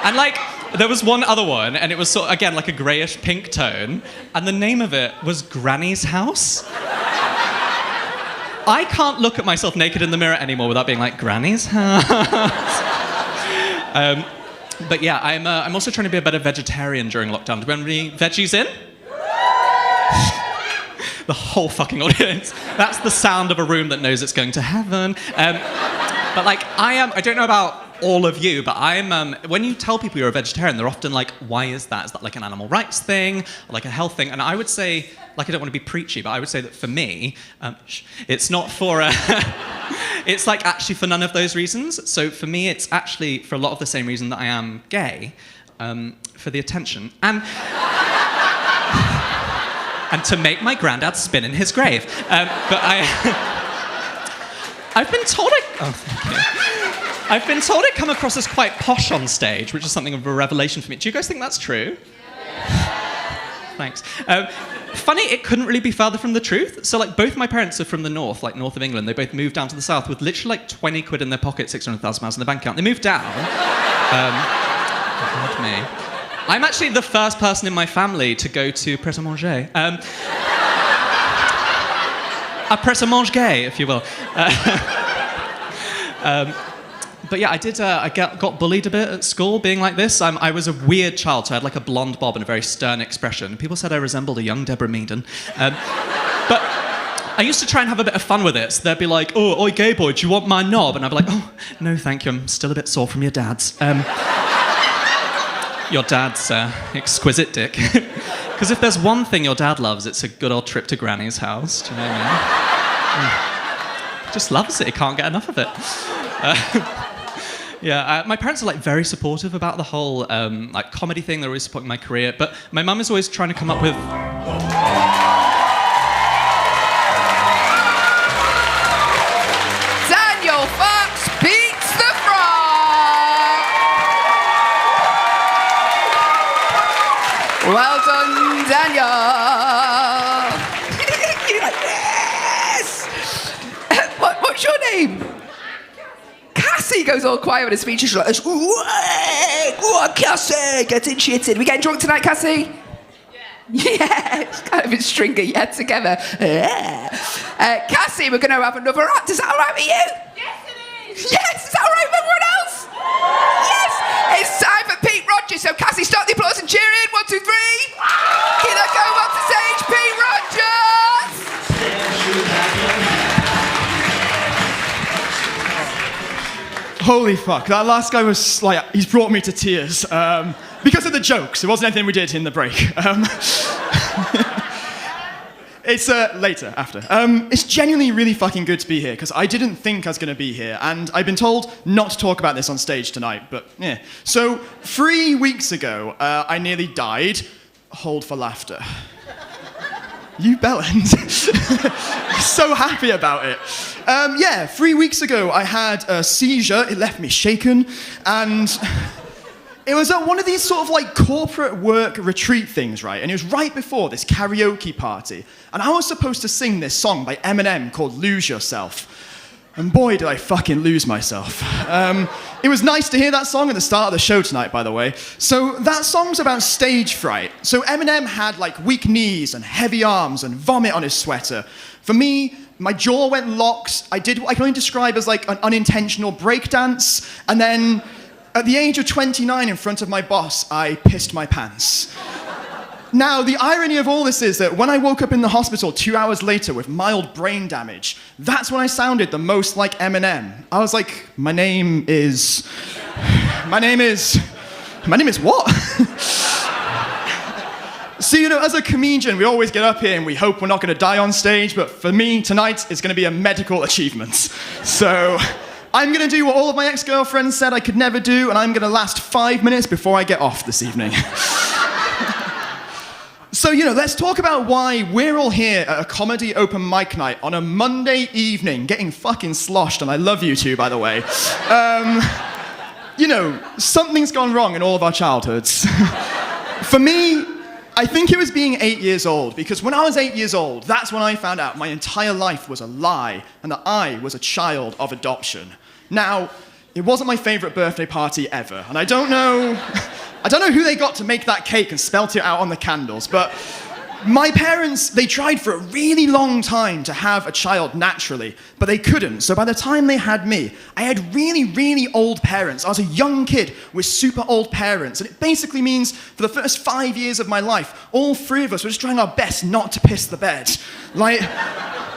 And like, there was one other one, and it was sort of, again, like a greyish pink tone, and the name of it was Granny's House. I can't look at myself naked in the mirror anymore without being like, Granny's House. But yeah, I'm also trying to be a better vegetarian during lockdown. Do we have any veggies in? The whole fucking audience. That's the sound of a room that knows it's going to heaven. But like, I don't know about all of you, but when you tell people you're a vegetarian, they're often like, why is that? Is that like an animal rights thing? Or like a health thing? And I would say, like, I don't want to be preachy, but I would say that for me, it's not for, it's like actually for none of those reasons. So for me, it's actually for a lot of the same reason that I am gay, for the attention. And to make my granddad spin in his grave. But I've been told I've been told it come across as quite posh on stage, which is something of a revelation for me. Do you guys think that's true? Thanks. Funny, it couldn't really be further from the truth. So, like, both my parents are from the north, like north of England. They both moved down to the south with literally like 20 quid in their pocket, 600,000 pounds in their bank account. They moved down. God me. I'm actually the first person in my family to go to Pret-a-Manger. A Pret-a-Manger gay, if you will. But yeah, I got bullied a bit at school, being like this. I was a weird child, so I had like a blonde bob and a very stern expression. People said I resembled a young Deborah Meaden. But I used to try and have a bit of fun with it. So they'd be like, oh, oi, gay boy, do you want my knob? And I'd be like, oh, no, thank you, I'm still a bit sore from your dad's. Your dad's exquisite dick. Because if there's one thing your dad loves, it's a good old trip to Granny's house. Do you know what I mean? Just loves it. He can't get enough of it. Yeah, my parents are like very supportive about the whole like comedy thing. They're always supporting my career, but my mum is always trying to come up with. Daniel Fox beats the frog. Well done, Daniel. You're like, yes. What's your name? Cassie goes all quiet with his speech. She's like, go on, Cassie, getting shitted. We getting drunk tonight, Cassie? Yeah, it's kind of a string of yeah together. Cassie, we're going to have another act. Is that all right with you? Yes, it is. Yes, is that all right with everyone else? Yes. It's time for Pete Rogers. So Cassie, start the applause and cheer in. 1, 2, 3. Keep that going on to stage, Pete Rogers. Holy fuck, that last guy was like, he's brought me to tears. Because of the jokes, it wasn't anything we did in the break. It's later, after. It's genuinely really fucking good to be here, because I didn't think I was going to be here, and I've been told not to talk about this on stage tonight, but yeah. So, 3 weeks ago, I nearly died. Hold for laughter. You bellend. So happy about it. Yeah, 3 weeks ago I had a seizure. It left me shaken, and it was at one of these sort of like corporate work retreat things, right? And it was right before this karaoke party, and I was supposed to sing this song by Eminem called Lose Yourself. And boy, did I fucking lose myself. It was nice to hear that song at the start of the show tonight, by the way. So that song's about stage fright. So Eminem had like weak knees and heavy arms and vomit on his sweater. For me, my jaw went locked. I did what I can only describe as like an unintentional breakdance. And then at the age of 29 in front of my boss, I pissed my pants. Now, the irony of all this is that when I woke up in the hospital 2 hours later with mild brain damage, that's when I sounded the most like Eminem. I was like, my name is what? So, as a comedian, we always get up here and we hope we're not going to die on stage, but for me, tonight, it's going to be a medical achievement. So, I'm going to do what all of my ex-girlfriends said I could never do, and I'm going to last 5 minutes before I get off this evening. So, let's talk about why we're all here at a comedy open mic night on a Monday evening, getting fucking sloshed, and I love you two, by the way. Something's gone wrong in all of our childhoods. For me, I think it was being 8 years old, because when I was 8 years old, that's when I found out my entire life was a lie, and that I was a child of adoption. Now, it wasn't my favorite birthday party ever, and I don't know who they got to make that cake and spelt it out on the candles, but my parents, they tried for a really long time to have a child naturally, but they couldn't. So by the time they had me, I had really, really old parents. I was a young kid with super old parents. And it basically means for the first 5 years of my life, all three of us were just trying our best not to piss the bed. Like,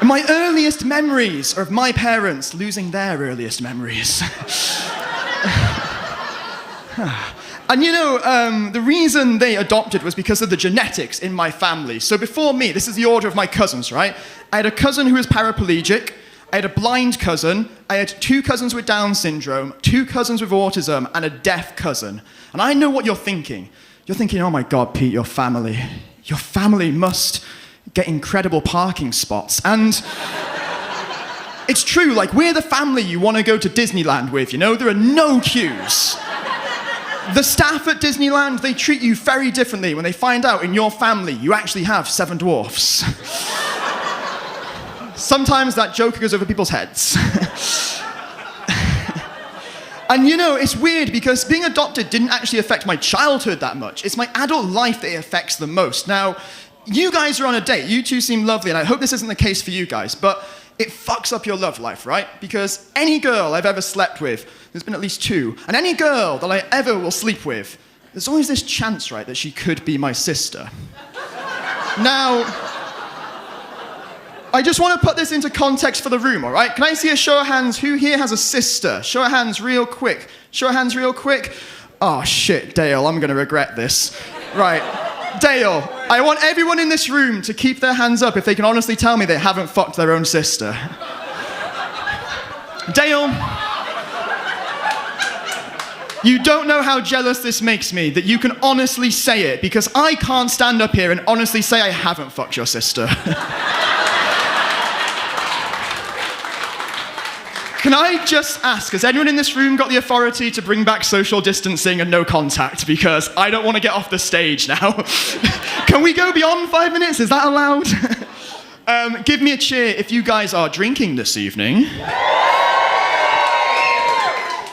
my earliest memories are of my parents losing their earliest memories. And the reason they adopted was because of the genetics in my family. So before me, this is the order of my cousins, right? I had a cousin who was paraplegic, I had a blind cousin, I had 2 cousins with Down syndrome, 2 cousins with autism, and a deaf cousin. And I know what you're thinking. You're thinking, oh my God, Pete, your family must get incredible parking spots. And it's true, like, we're the family you want to go to Disneyland with, there are no queues. The staff at Disneyland, they treat you very differently when they find out in your family you actually have 7 dwarfs. Sometimes that joke goes over people's heads. And it's weird because being adopted didn't actually affect my childhood that much. It's my adult life that it affects the most. Now, you guys are on a date. You two seem lovely, and I hope this isn't the case for you guys, but it fucks up your love life, right? Because any girl I've ever slept with, there's been at least 2, and any girl that I ever will sleep with, there's always this chance, right, that she could be my sister. Now, I just want to put this into context for the room, all right? Can I see a show of hands? Who here has a sister? Show of hands real quick. Show of hands real quick. Oh, shit, Dale, I'm going to regret this. Right. Dale, I want everyone in this room to keep their hands up if they can honestly tell me they haven't fucked their own sister. Dale, you don't know how jealous this makes me that you can honestly say it, because I can't stand up here and honestly say I haven't fucked your sister. Can I just ask, has anyone in this room got the authority to bring back social distancing and no contact? Because I don't want to get off the stage now. Can we go beyond 5 minutes? Is that allowed? Give me a cheer if you guys are drinking this evening.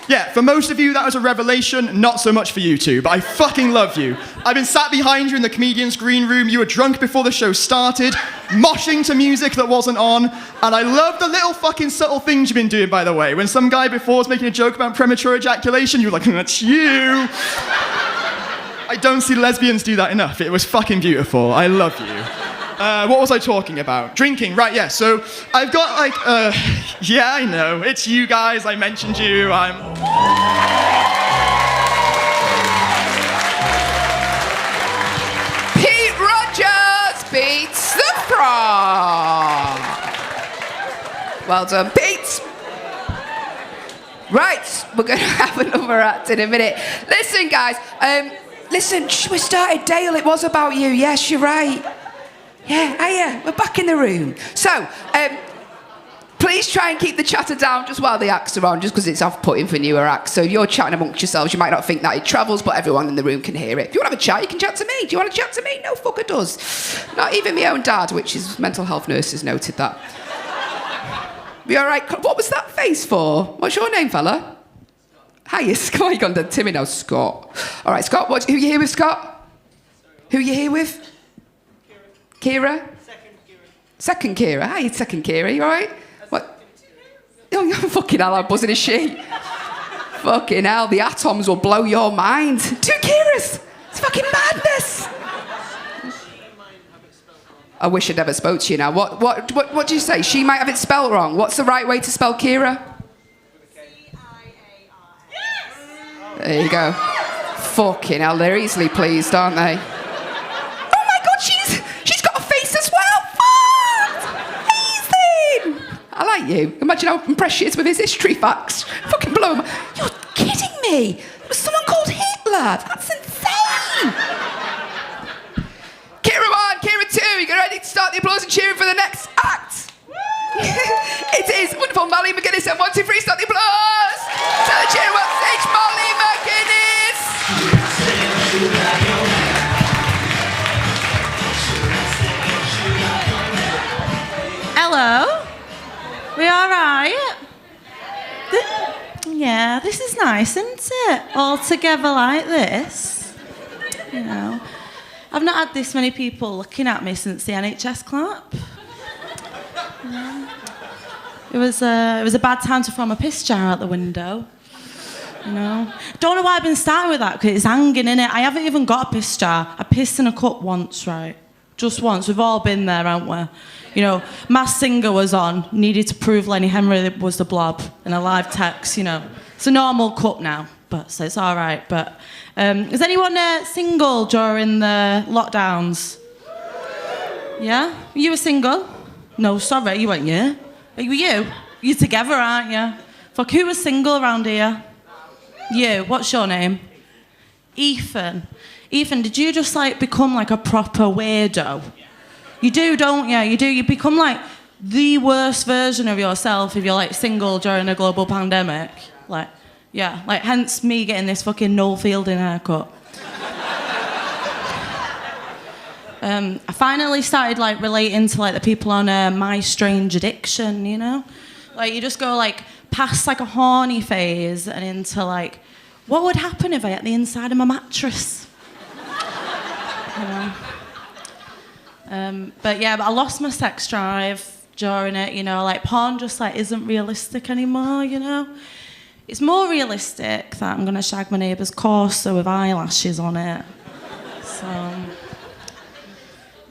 Yeah, for most of you, that was a revelation. Not so much for you two, but I fucking love you. I've been sat behind you in the comedian's green room. You were drunk before the show started, moshing to music that wasn't on, and I love the little fucking subtle things you've been doing, by the way. When some guy before was making a joke about premature ejaculation, you were like, that's you. I don't see lesbians do that enough. It was fucking beautiful. I love you. What was I talking about? Drinking, right, yeah. So I've got yeah, I know. It's you guys. I mentioned you. Pete Rogers beats the frog. Well done, Pete. Right, we're going to have another act in a minute. Listen, guys. Listen, we started Dale. It was about you. Yes, you're right. Yeah, hiya, we're back in the room. So, please try and keep the chatter down just while the acts are on, just because it's off-putting for newer acts. So if you're chatting amongst yourselves, you might not think that it travels, but everyone in the room can hear it. If you want to have a chat, you can chat to me. Do you want to chat to me? No fucker does. Not even my own dad, which is mental health nurses noted that. You all right? What was that face for? What's your name, fella? Hiya, Scott. You gone to Timmy now, Scott. All right, Scott, who are you here with, Scott? Who are you here with? Kira? Second Kira. Hi, second Kira. You all right? What? Oh, you're fucking hell, how buzzing is she? Fucking hell, the atoms will blow your mind. 2 Kiras! It's fucking madness! I wish I'd never spoke to you now. What do you say? She might have it spelled wrong. What's the right way to spell Kira? There you go. Fucking hell, they're easily pleased, aren't they? Oh my you. Imagine how impressed she is with his history facts. Fucking blow him. You're kidding me. There was someone called Hitler. That's insane. Kira 1, Kira 2, you get ready to start the applause and cheering for the next act. It is wonderful Molly McGuinness, and 1, 2, 3, start the applause. Tell the cheer on stage, Molly McGuinness. Hello? We all right? Yeah, this is nice, isn't it? All together like this. You know, I've not had this many people looking at me since the NHS clap. You know, it was a bad time to throw my piss jar out the window. You know, don't know why I've been starting with that, because it's hanging in it. I haven't even got a piss jar. I pissed in a cup once, right? Just once. We've all been there, haven't we? You know, Masked Singer was on, needed to prove Lenny Henry was the blob in a live text, you know. It's a normal cup now, but so it's all right. But is anyone single during the lockdowns? Yeah? You were single? No, sorry, you weren't you? Are you? You're together, aren't you? Fuck, who was single around here? You. What's your name? Ethan. Ethan, did you just like become like a proper weirdo? You do, don't you? You do. You become like the worst version of yourself if you're like single during a global pandemic. Like, yeah, like hence me getting this fucking Noel Fielding haircut. I finally started like relating to like the people on My Strange Addiction, you know? Like you just go like past like a horny phase and into like, what would happen if I ate the inside of my mattress? You know? But yeah, but I lost my sex drive during it, you know, like porn just like isn't realistic anymore, you know? It's more realistic that I'm gonna shag my neighbour's Corsa with eyelashes on it. So,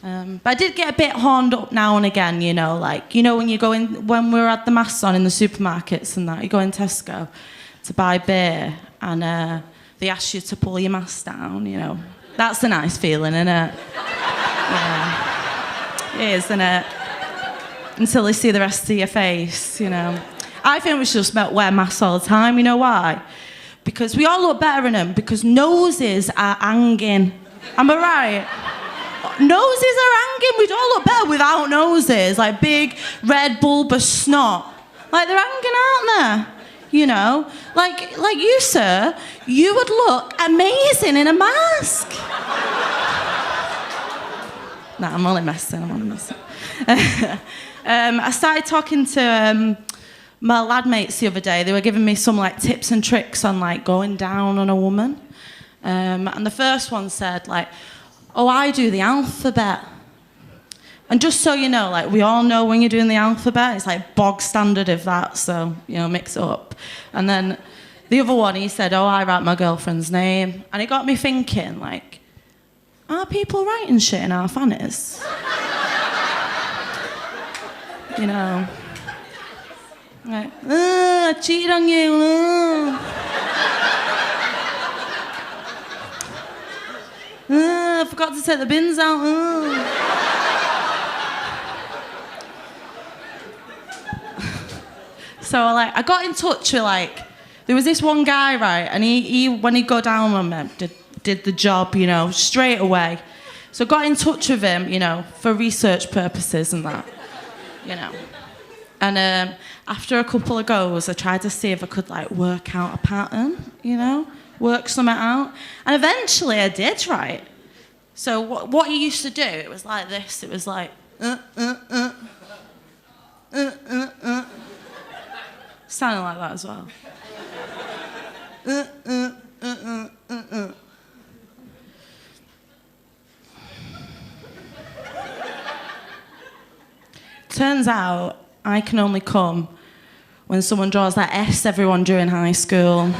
but I did get a bit horned up now and again, you know, like, you know, when you go in, when we were at the masks on in the supermarkets and that, you go in Tesco to buy beer and they ask you to pull your mask down, you know. That's a nice feeling, isn't it? Yeah. It is, isn't it? Until they see the rest of your face, you know. I think we should just wear masks all the time, you know why? Because we all look better in them, because noses are hanging. Am I right? Noses are hanging. We'd all look better without noses, like big, red, bulbous snot. Like they're hanging, aren't they? You know? Like you, sir, you would look amazing in a mask. Nah, I'm only messing. I started talking to my lad mates the other day. They were giving me some like tips and tricks on like going down on a woman. And the first one said like, oh, I do the alphabet. And just so you know, like we all know when you're doing the alphabet, it's like bog standard of that, so, you know, mix it up. And then the other one, he said, oh, I write my girlfriend's name. And it got me thinking, like, are people writing shit in our fannies? You know. Like, I cheated on you. I forgot to take the bins out. So like, I got in touch with like, there was this one guy, right, and he when he'd go down on me, did the job, you know, straight away. So I got in touch with him, you know, for research purposes and that, you know. And after a couple of goes, I tried to see if I could like work out a pattern, you know, work something out. And eventually I did, right? So what he used to do, it was like this. It was like, sounding like that as well. Turns out I can only come when someone draws that S everyone drew in high school.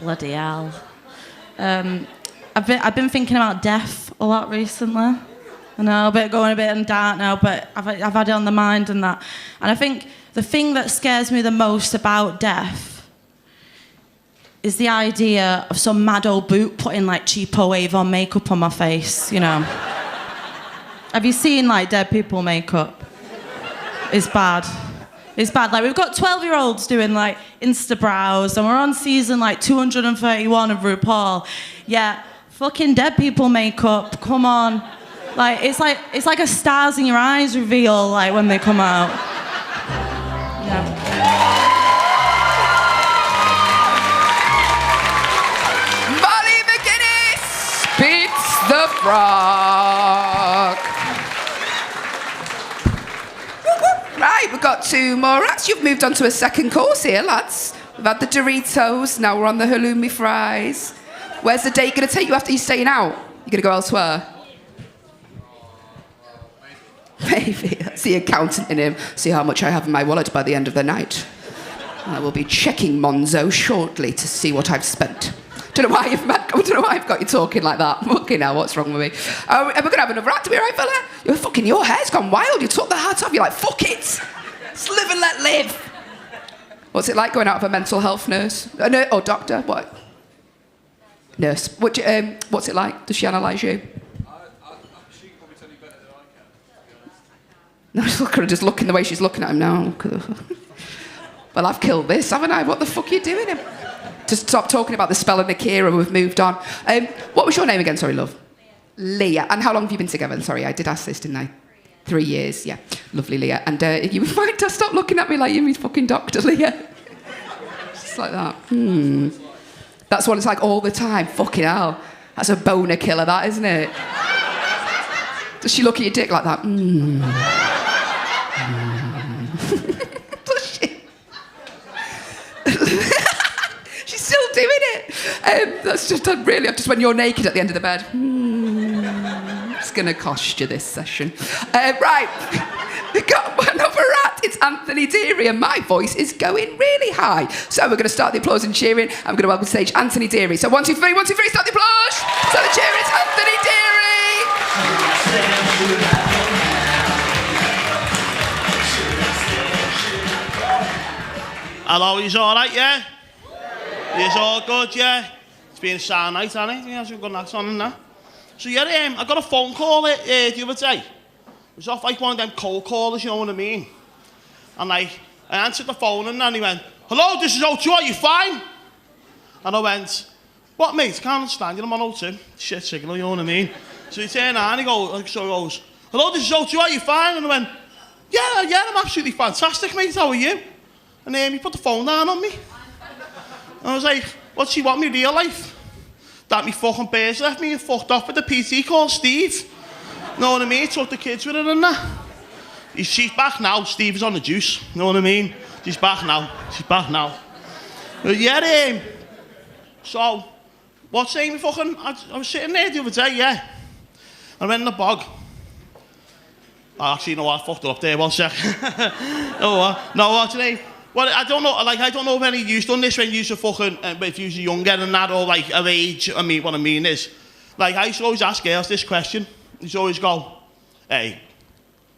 Bloody hell. I've been thinking about death a lot recently. I know, going a bit dark now, but I've had it on the mind and that. And I think the thing that scares me the most about death is the idea of some mad old boot putting like cheapo Avon makeup on my face, you know. Have you seen like dead people makeup? It's bad. It's bad. Like, we've got 12-year-olds doing like Insta brows, and we're on season like 231 of RuPaul. Yeah, fucking dead people makeup. Come on. Like it's like a stars in your eyes reveal like when they come out. Yeah. Molly McGuinness spits the frog. Right, we've got 2 more acts. You've moved on to a second course here, lads. We've had the Doritos, now we're on the halloumi fries. Where's the date going to take you after you're staying out? You're going to go elsewhere? Maybe. That's the accountant in him. See how much I have in my wallet by the end of the night. I will be checking Monzo shortly to see what I've spent. Don't know why I've got you talking like that. Fucking hell, what's wrong with me? Are we going to have another act? Are we alright, fella? Your hair's gone wild. You took the hat off. You're like, fuck it. Just live and let live. What's it like going out of a mental health nurse? Or doctor? What? Nurse. What's it like? Does she analyse you? She can probably tell you better than I can, to be honest. No, just looking the way she's looking at him now. Well, I've killed this, haven't I? What the fuck are you doing? Just stop talking about the spell and Akira. We've moved on. What was your name again? Sorry, love. Leah. And how long have you been together? Sorry, I did ask this, didn't I? 3 years, yeah. Lovely, Leah. And you might just stop looking at me like you're his fucking doctor, Leah. Just like that. That's what it's like all the time. Fucking hell. That's a boner killer, that, isn't it? Does she look at your dick like that? Does she? She's still doing it. That's just really, just when you're naked at the end of the bed. It's going to cost you this session. Right. We've got another act. It's Anthony Deary, and my voice is going really high. So we're going to start the applause and cheering. I'm going to welcome to stage Anthony Deary. So 1, 2, 3, 1, 2, 3, start the applause. So the cheer is Anthony Deary. Hello, he's all right, yeah? He's all good, yeah? It's been a sad night, hasn't it? Yeah, some good nights on and that. So yeah, I got a phone call the other day. It was off like one of them cold callers, you know what I mean? And I answered the phone and then he went, "Hello, this is O2, are you fine?" And I went, "What, mate? I can't understand you, I'm on O2. Shit signal, you know what I mean?" So he turned on and he goes, "Hello, this is O2, are you fine?" And I went, yeah, I'm absolutely fantastic, mate, how are you?" And he put the phone down on me. And I was like, "What does he want me real life? That me fucking bears left me and fucked off with the PT called Steve. Know what I mean? Took the kids with her and that. She's back now. Steve is on the juice. Know what I mean? She's back now. But yeah, so, what's saying fucking... I was sitting there the other day, yeah. I went in the bog. Actually, you know what? I fucked it up there, 1 sec. No, actually... Well, I don't know if any of you's done this when you're fucking, if you're younger than that or like of age. I mean, what I mean is, like, I used to always ask girls this question. They used to always go, "Hey,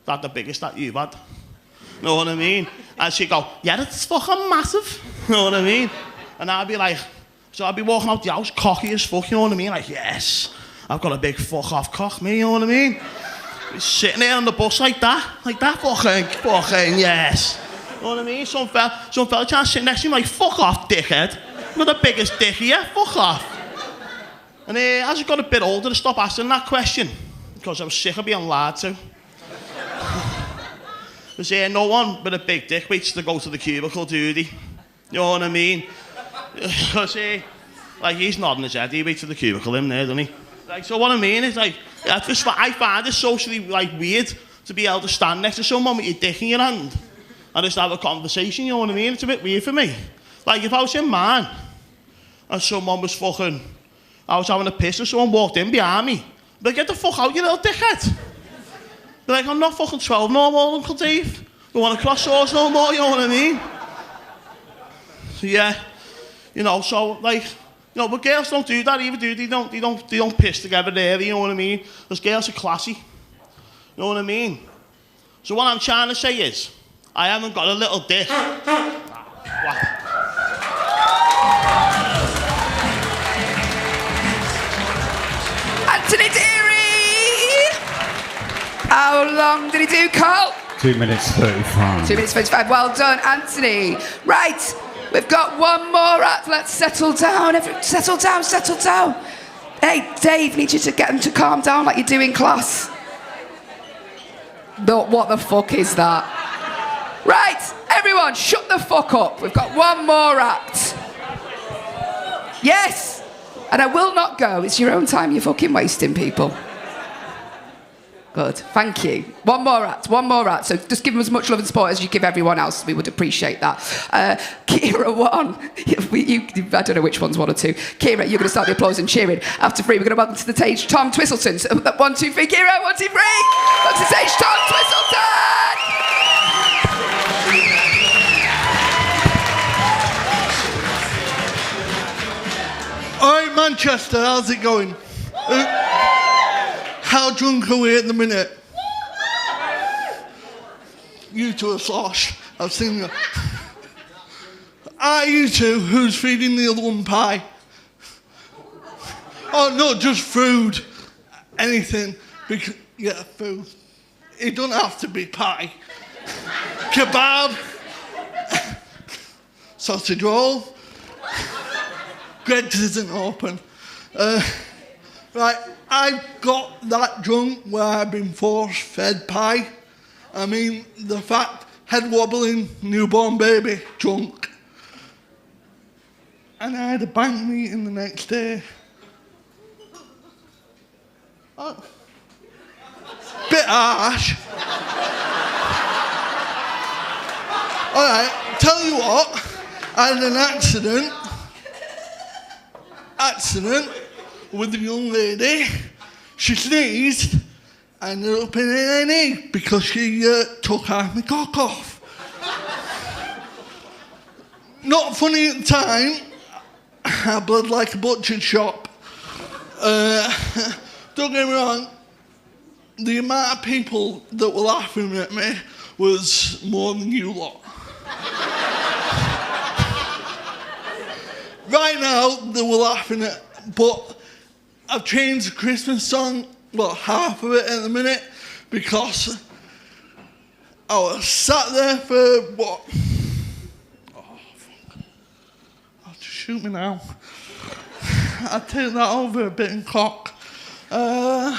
that the biggest that you've had?" Know what I mean? And she'd go, "Yeah, it's fucking massive." Know what I mean? And I'd be like, so I'd be walking out the house cocky as fuck, you know what I mean? Like, yes, I've got a big fuck off cock, me, you know what I mean? Sitting there on the bus like that, fucking, yes. You know what I mean? Some fella trying to sit next to me like, "Fuck off, dickhead. You're the biggest dick here, fuck off." And as I got a bit older, I stopped asking that question because I was sick of being lied to. There's no one with a big dick waits to go to the cubicle, do they? You know what I mean? Because like, he's nodding his head, he waits to the cubicle, him there, doesn't he? Like, so what I mean is, like, I find it socially, like, weird to be able to stand next to someone with your dick in your hand and just have a conversation, you know what I mean? It's a bit weird for me. Like, if I was in mine and someone was fucking... I was having a piss and someone walked in behind me, I'd be like, "Get the fuck out, you little dickhead." Be like, "I'm not fucking 12 no more, Uncle Dave. Don't want to cross swords no more," you know what I mean? So, yeah. You know, so, like... You know, but girls don't do that either, do they? They don't piss together there, you know what I mean? Because girls are classy. You know what I mean? So what I'm trying to say is, I haven't got a little dish. Anthony Deary! How long did he do, Carl? 2 minutes 35. 2 minutes 35. Well done, Anthony. Right, we've got one more act. Let's settle down. Settle down, settle down. Hey, Dave, need you to get them to calm down like you do in class. What the fuck is that? Right, everyone, shut the fuck up. We've got one more act. Yes, and I will not go. It's your own time you're fucking wasting, people. Good, thank you. One more act. So just give them as much love and support as you give everyone else. We would appreciate that. Kira, one. I don't know which one's one or two. Kira, you're going to start the applause and cheering. After 3, we're going to welcome to the stage Tom Twistleton. So, 1, 2, 3, Kira, 1, 2, 3. Welcome to the stage Tom Twistleton. All right, Manchester, how's it going? How drunk are we at the minute? You two are slosh. I've seen you. Are you two? Who's feeding the other one pie? Oh, no, just food. Anything. Because, yeah, food. It don't have to be pie. Kebab. Sausage roll. Greg's isn't open. Right, I got that drunk where I've been force-fed pie. I mean, the fact, head wobbling, newborn baby, drunk. And I had a bank meeting the next day. Oh. Bit harsh. All right, tell you what, I had an accident with a young lady. She sneezed. I ended up in A&E because she took half my cock off. Not funny at the time. I bled like a butcher's shop. Don't get me wrong, the amount of people that were laughing at me was more than you lot. Right now, they were laughing at, but I've changed the Christmas song, well, half of it at the minute, because I was sat there for what? Oh, fuck. I'll just shoot me now. I'll take that over a bit and cock. Yeah.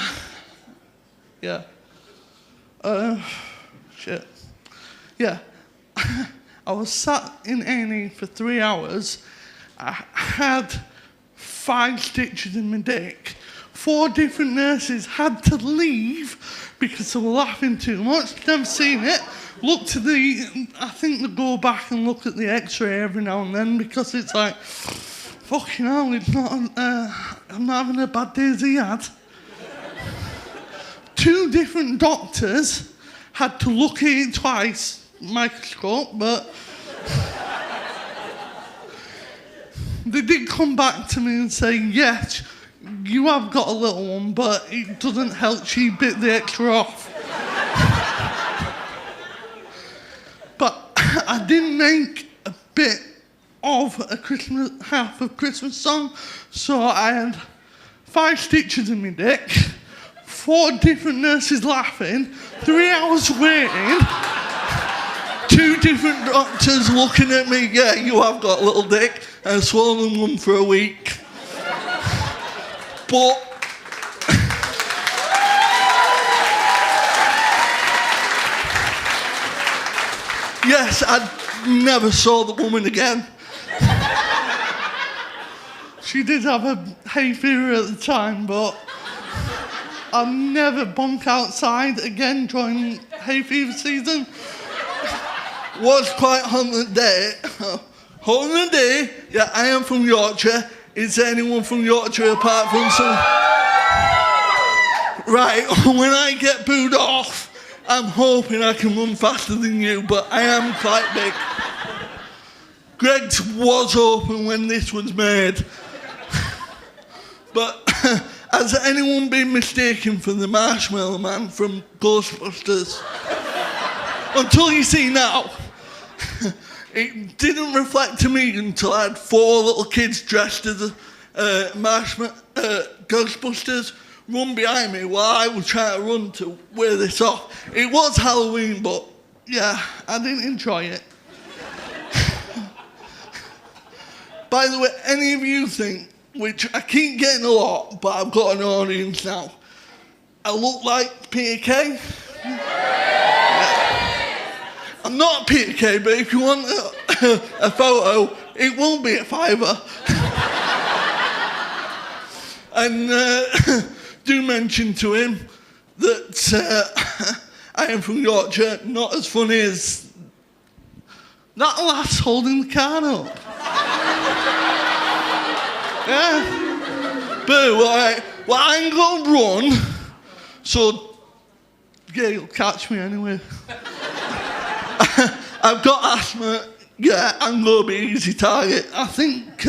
Shit. Yeah. I was sat in A&E for 3 hours. I had 5 stitches in my dick. 4 different nurses had to leave because they were laughing too much. Never seen it. Looked at I think they go back and look at the x-ray every now and then because it's like, fucking hell, it's not, I'm not having a bad day as he had. 2 different doctors had to look at it twice, microscope, but they did come back to me and say, yes, you have got a little one, but it doesn't help she bit the extra off. But I didn't make a bit of half of Christmas song, so I had 5 stitches in my dick, 4 different nurses laughing, 3 hours waiting, 2 different doctors looking at me, yeah, you have got a little dick, and a swollen one for a week. But yes, I never saw the woman again. She did have a hay fever at the time, but I'll never bunk outside again during hay fever season. Was quite hot on the day. Hot on the day, yeah, I am from Yorkshire. Is there anyone from Yorkshire apart from some? Right, when I get booed off, I'm hoping I can run faster than you, but I am quite big. Greg's was open when this was made. But has anyone been mistaken for the Marshmallow Man from Ghostbusters? until you see now, it didn't reflect to me until I had 4 little kids dressed as Ghostbusters run behind me while I was trying to run to wear this off. It was Halloween, but yeah, I didn't enjoy it. By the way, any of you think, which I keep getting a lot, but I've got an audience now, I look like Peter Kay? I'm not Peter Kay, but if you want a photo, it will be a £5. And do mention to him that I am from Yorkshire, not as funny as that lass holding the card up. Yeah. But well, I ain't gonna run, so yeah, you'll catch me anyway. I've got asthma. Yeah, I'm gonna be easy target. I think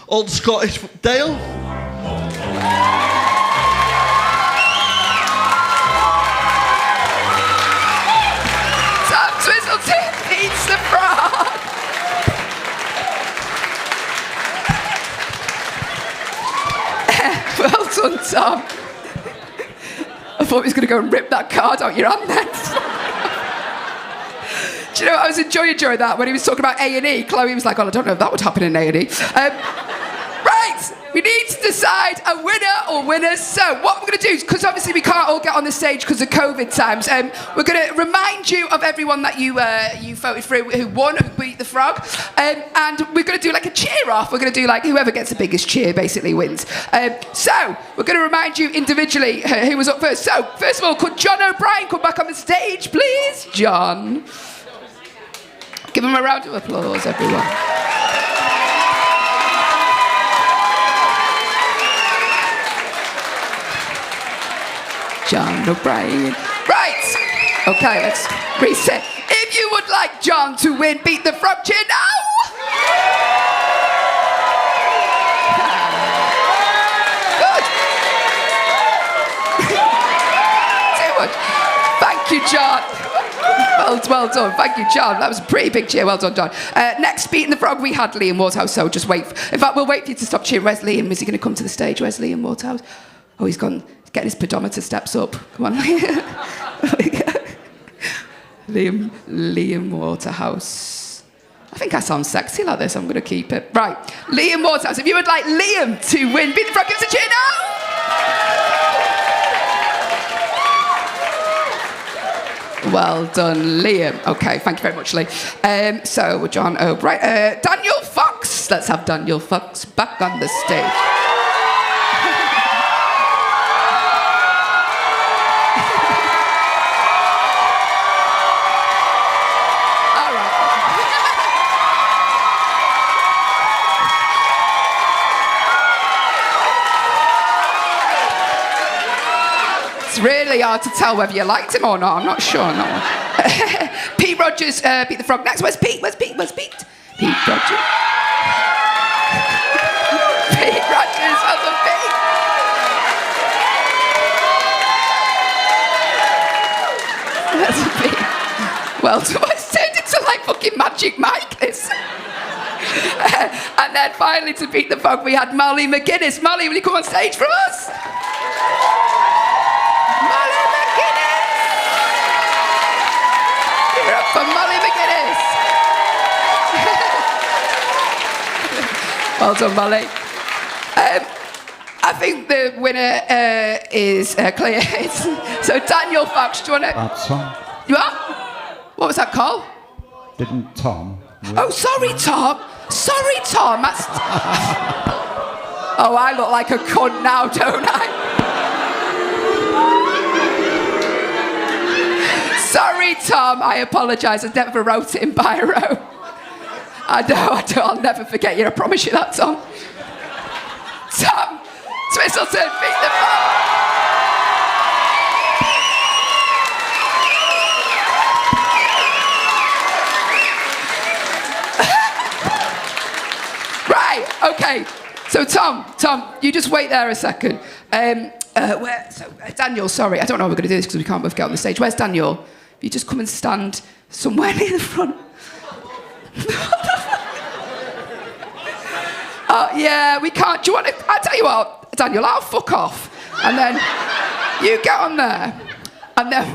old Scottish Dale. Tom Twisselton eats the frog. Well done, Tom. I thought he was going to go and rip that card out your hand then. Do you know what I was enjoying during that? When he was talking about A&E, Chloe was like, oh, I don't know if that would happen in A&E. Right, we need to decide a winner or winners. So what we're going to do is, because obviously we can't all get on the stage because of COVID times, we're going to remind you of everyone that you voted through who won, who beat the frog. And we're going to do like a cheer off. We're going to do like whoever gets the biggest cheer basically wins. So we're going to remind you individually who was up first. So first of all, could John O'Brien come back on the stage, please? John. Give him a round of applause, everyone. John O'Brien. Right. Okay, let's reset. If you would like John to win, beat the frog cheer now. Good. Too much. Thank you, John. Well done. Thank you, John. That was a pretty big cheer. Well done, John. Next, beating the frog, we had Liam Waterhouse, so just wait. In fact, we'll wait for you to stop cheering. Where's Liam? Is he going to come to the stage? Where's Liam Waterhouse? Oh, he's gone. He's getting his pedometer steps up. Come on, Liam Waterhouse. I think I sound sexy like this. I'm going to keep it. Right. Liam Waterhouse. If you would like Liam to win, beat the frog, give us a cheer now. Well done, Liam. Okay, thank you very much, Lee. So, John O'Brien. Daniel Fox. Let's have Daniel Fox back on the stage. All right. It's really hard to tell whether you liked him or not. I'm not sure. No. Pete Rogers beat the frog next. Where's Pete? Where's Pete? Where's Pete? Pete Rogers. Pete Rogers on the Pete. That's a Pete. Well, it's turned into like fucking Magic Mike, this. And then finally to beat the frog, we had Molly McGuinness. Molly, will you come on stage for us? For Molly McGuinness. Well done, Molly. I think the winner is clear. So Daniel Fox, do you want to... Tom. You are? What was that called? Didn't Tom win? Oh, sorry, Tom. Sorry, Tom. That's... Oh, I look like a cunt now, don't I? Sorry, Tom, I apologise. I never wrote it in biro. I know, I'll never forget you. I promise you that, Tom. Tom Twisselton, beat the frog. Right, okay. So, Tom, you just wait there a second. Daniel, sorry, I don't know how we're going to do this because we can't both get on the stage. Where's Daniel? you just come and stand somewhere near the front. Yeah, we can't. Do you want to? I'll tell you what, Daniel, I'll fuck off. And then you get on there. And then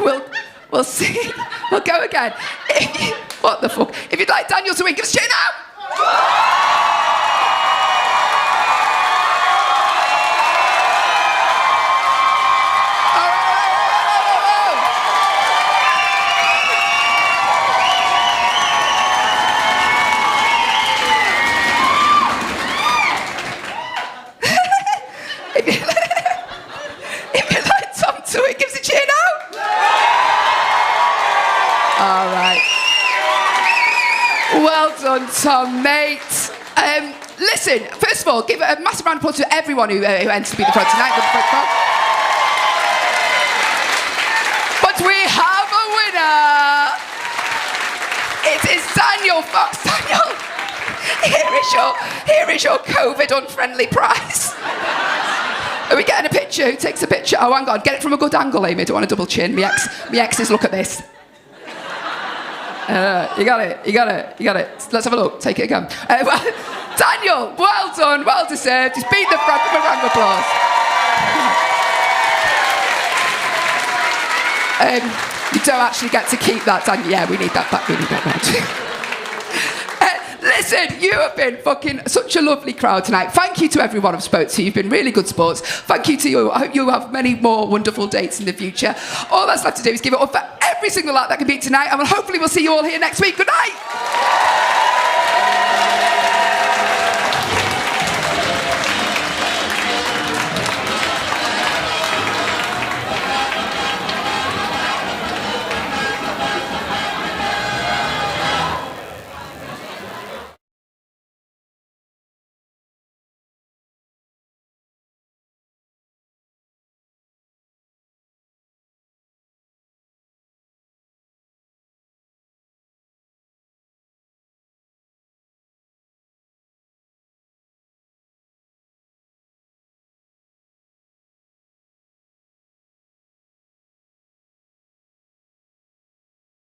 we'll see. We'll go again. What the fuck? If you'd like Daniel to win, give us a cheer now. If you'd like Tom to win, give us a cheer now. All right. Well done, Tom, mate. Listen, first of all, give a massive round of applause to everyone who entered to be the front tonight. But we have a winner. It is Daniel Fox. Daniel, here is your COVID unfriendly prize. Are we getting a picture? Who takes a picture? Oh, hang on. Get it from a good angle, Amy. I don't want a double chin. My exes look at this. You got it. Let's have a look. Take it again. Daniel, well done, well deserved. Just beat the front. Give him a round of applause. You don't actually get to keep that, Daniel. Yeah, we need that back. We need that back. Listen, you have been fucking such a lovely crowd tonight. Thank you to everyone I've spoke to. You've been really good sports. Thank you to you. I hope you have many more wonderful dates in the future. All that's left to do is give it up for every single act that can beat tonight, and hopefully we'll see you all here next week. Good night.